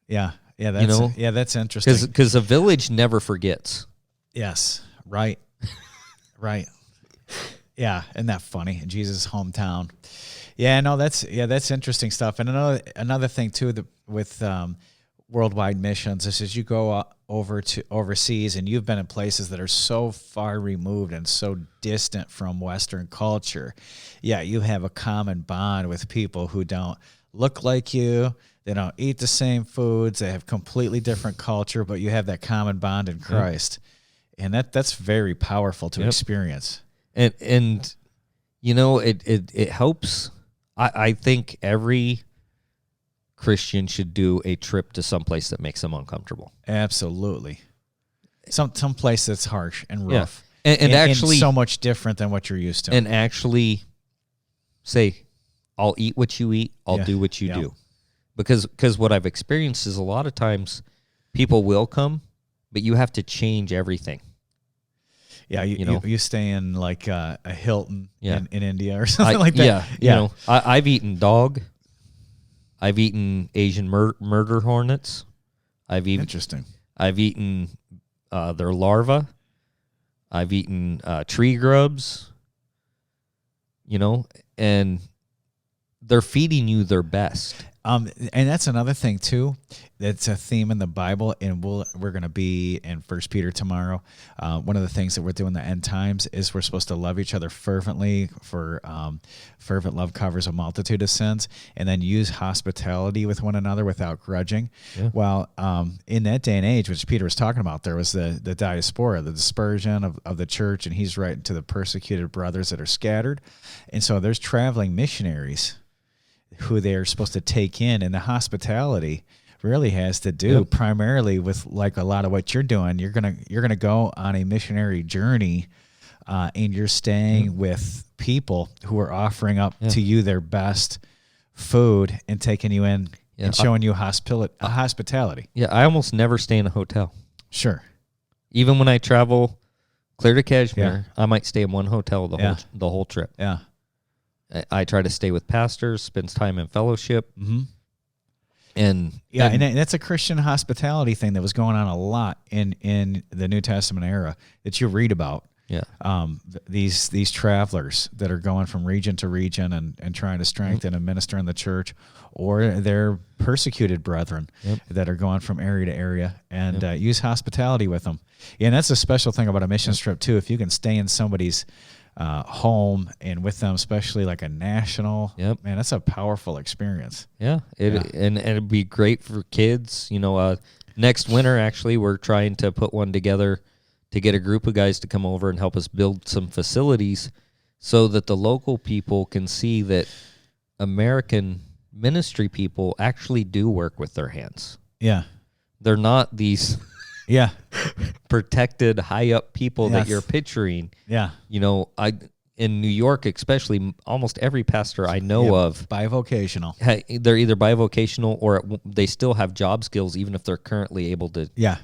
Yeah. That's interesting. Because a village never forgets. Yes. Right. Right. Yeah. Isn't that funny? In Jesus' hometown. Yeah. No, that's interesting stuff. And another thing too, with worldwide missions, is as you go over to overseas, and you've been in places that are so far removed and so distant from Western culture. Yeah, you have a common bond with people who don't look like you. They don't eat the same foods. They have completely different culture, but you have that common bond in Christ. And that's very powerful to experience. And it helps. I think every Christian should do a trip to some place that makes them uncomfortable. Absolutely. Some place that's harsh and rough. And actually so much different than what you're used to. And actually say, I'll eat what you eat, I'll do what you do. Because what I've experienced is a lot of times people will come, but you have to change everything. Yeah, you stay in like a Hilton in India or something like that. Yeah. I've eaten dog. I've eaten Asian murder hornets. Interesting. I've eaten their larvae. I've eaten tree grubs. And they're feeding you their best. And that's another thing too. That's a theme in the Bible, and we're going to be in 1 Peter tomorrow. One of the things that we're doing in the end times is we're supposed to love each other fervently. For fervent love covers a multitude of sins, and then use hospitality with one another without grudging. Yeah. Well, in that day and age, which Peter was talking about, there was the diaspora, the dispersion of the church, and he's writing to the persecuted brothers that are scattered. And so there's traveling missionaries who they're supposed to take in, and the hospitality really has to do primarily with like a lot of what you're doing. You're gonna go on a missionary journey and you're staying with people who are offering up to you their best food and taking you in and showing you hospitality. Yeah, I almost never stay in a hotel. Sure. Even when I travel clear to Kashmir, I might stay in one hotel the whole trip. Yeah. I try to stay with pastors, spend time in fellowship. Mm-hmm. And that's a Christian hospitality thing that was going on a lot in the New Testament era that you read about. Yeah. These travelers that are going from region to region and trying to strengthen and minister in the church, or their persecuted brethren that are going from area to area and use hospitality with them. Yeah, and that's a special thing about a mission trip too. If you can stay in somebody's home and with them, especially like a national, man, that's a powerful experience. Yeah, and it'd be great for kids. Next winter, actually, we're trying to put one together to get a group of guys to come over and help us build some facilities so that the local people can see that American ministry people actually do work with their hands. Yeah. They're not these protected, high-up people that you're picturing. Yeah. In New York especially, almost every pastor I know of... Bivocational. They're either bivocational or they still have job skills even if they're currently able to... Yeah.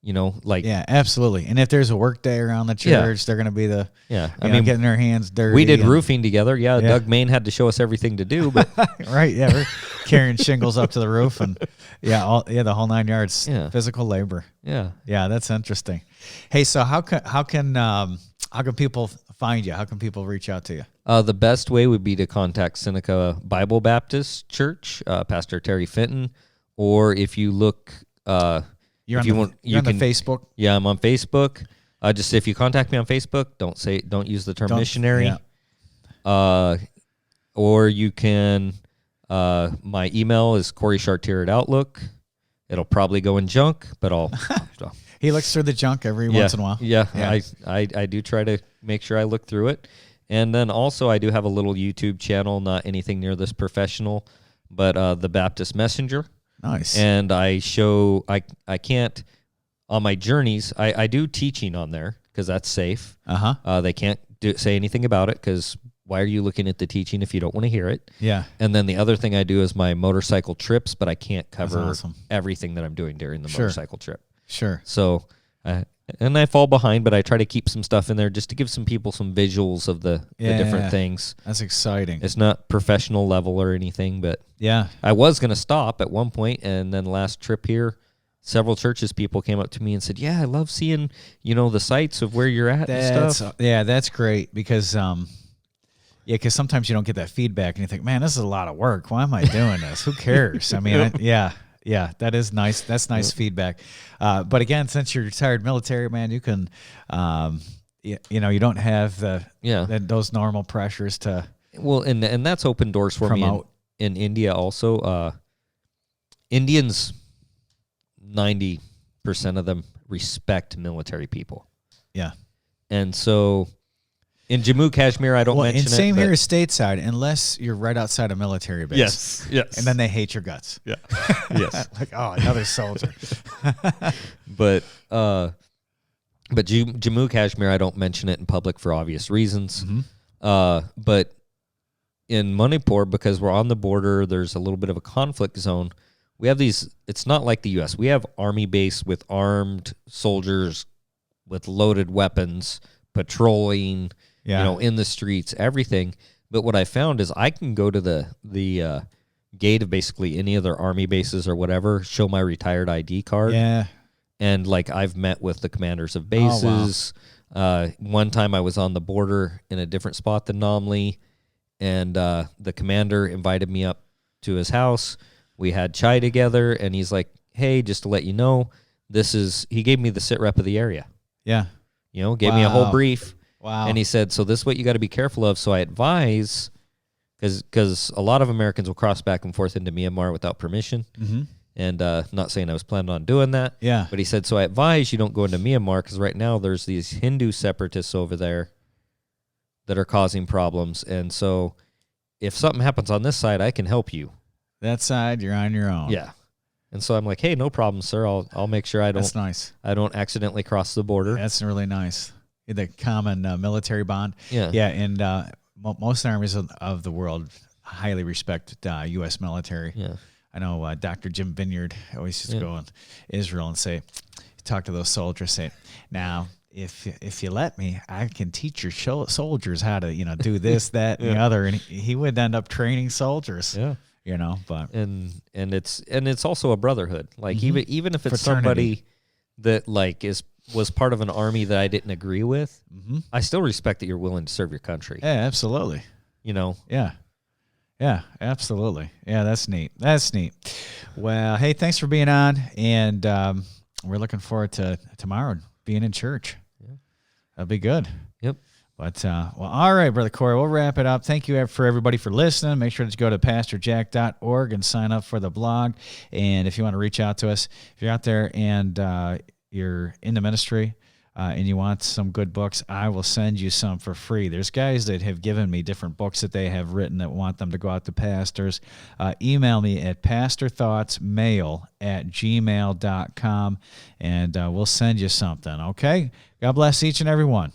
Yeah, absolutely. And if there's a work day around the church, they're going to be getting their hands dirty. We did roofing together. Yeah, Doug Main had to show us everything to do, but right. Yeah, we're carrying shingles up to the roof and the whole 9 yards. Yeah. Physical labor. Yeah, that's interesting. Hey, so how can people find you? How can people reach out to you? The best way would be to contact Seneca Bible Baptist Church, Pastor Terry Fenton, or if you look. You're on Facebook? Yeah, I'm on Facebook. Just if you contact me on Facebook, don't use the term missionary. Yeah. Or you can, my email is Cory Chartier at Outlook. It'll probably go in junk, but I'll. He looks through the junk every once in a while. Yeah. I do try to make sure I look through it. And then also I do have a little YouTube channel, not anything near this professional, but the Baptist Messenger. Nice. And I can't, on my journeys, I do teaching on there because that's safe. They can't say anything about it because why are you looking at the teaching if you don't want to hear it? Yeah. And then the other thing I do is my motorcycle trips, but I can't cover everything that I'm doing during the motorcycle trip. Sure. So, and I fall behind, but I try to keep some stuff in there just to give some people some visuals of the different things. That's exciting. It's not professional level or anything, but I was going to stop at one point, and then last trip here, several churches people came up to me and said, "Yeah, I love seeing, the sites of where you're at and stuff." Yeah, that's great because because sometimes you don't get that feedback and you think, "Man, this is a lot of work. Why am I doing this? Who cares?" I mean, Yeah, that is nice. That's nice feedback. But again, since you're retired military, man, you can, you don't have those normal pressures to. Well, and that's opened doors for me in India also. Indians, 90% of them respect military people. Yeah, and so. In Jammu, Kashmir, I don't mention it. And same here as stateside, unless you're right outside a military base. Yes. And then they hate your guts. Yeah. Yes. Like, another soldier. But Jammu, Kashmir, I don't mention it in public for obvious reasons. Mm-hmm. But in Manipur, because we're on the border, there's a little bit of a conflict zone. We have these, it's not like the U.S. We have army base with armed soldiers with loaded weapons, patrolling, in the streets, everything. But what I found is I can go to the gate of basically any of their army bases or whatever, show my retired ID card. Yeah. And I've met with the commanders of bases. Oh, wow. One time I was on the border in a different spot than Nomley, and the commander invited me up to his house. We had chai together, and he's like, "Hey, just to let you know, he gave me the sit rep of the area." Yeah. Gave me a whole brief. Wow. And he said, "So this is what you got to be careful of." So I advise, because a lot of Americans will cross back and forth into Myanmar without permission. Mm-hmm. And not saying I was planning on doing that. Yeah. But he said, so I advise you don't go into Myanmar because right now there's these Hindu separatists over there that are causing problems. And so if something happens on this side, I can help you. That side, you're on your own. Yeah. And so I'm like, "Hey, no problem, sir. I'll make sure I don't. That's nice. I don't accidentally cross the border." That's really nice. the common military bond. Yeah. Yeah, and most armies of the world highly respect U.S. military. Yeah. I know Dr. Jim Vineyard always used to go in Israel and say, talk to those soldiers, say, now, if you let me, I can teach your soldiers how to, do this, that, and the other. And he would end up training soldiers. Yeah. But and it's also a brotherhood. Like even if it's Fraternity. somebody that like was part of an army that I didn't agree with, I still respect that you're willing to serve your country. Yeah, absolutely. Yeah. Yeah, absolutely. Yeah, that's neat. Well, hey, thanks for being on, and we're looking forward to tomorrow being in church. Yeah. That'll be good. Yep. But, all right, Brother Cory, we'll wrap it up. Thank you for everybody for listening. Make sure to go to pastorjack.org and sign up for the blog. And if you want to reach out to us, if you're out there and you're in the ministry and you want some good books, I will send you some for free. There's guys that have given me different books that they have written that want them to go out to pastors. Email me at pastorthoughtsmail@gmail.com, and we'll send you something, okay? God bless each and every one.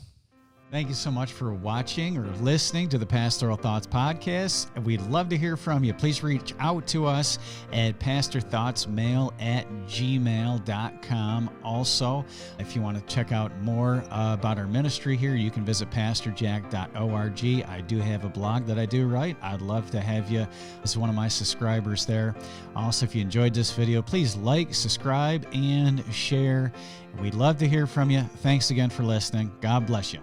Thank you so much for watching or listening to the Pastoral Thoughts Podcast. We'd love to hear from you. Please reach out to us at pastorthoughtsmail@gmail.com. Also, if you want to check out more about our ministry here, you can visit pastorjack.org. I do have a blog that I do write. I'd love to have you as one of my subscribers there. Also, if you enjoyed this video, please like, subscribe, and share. We'd love to hear from you. Thanks again for listening. God bless you.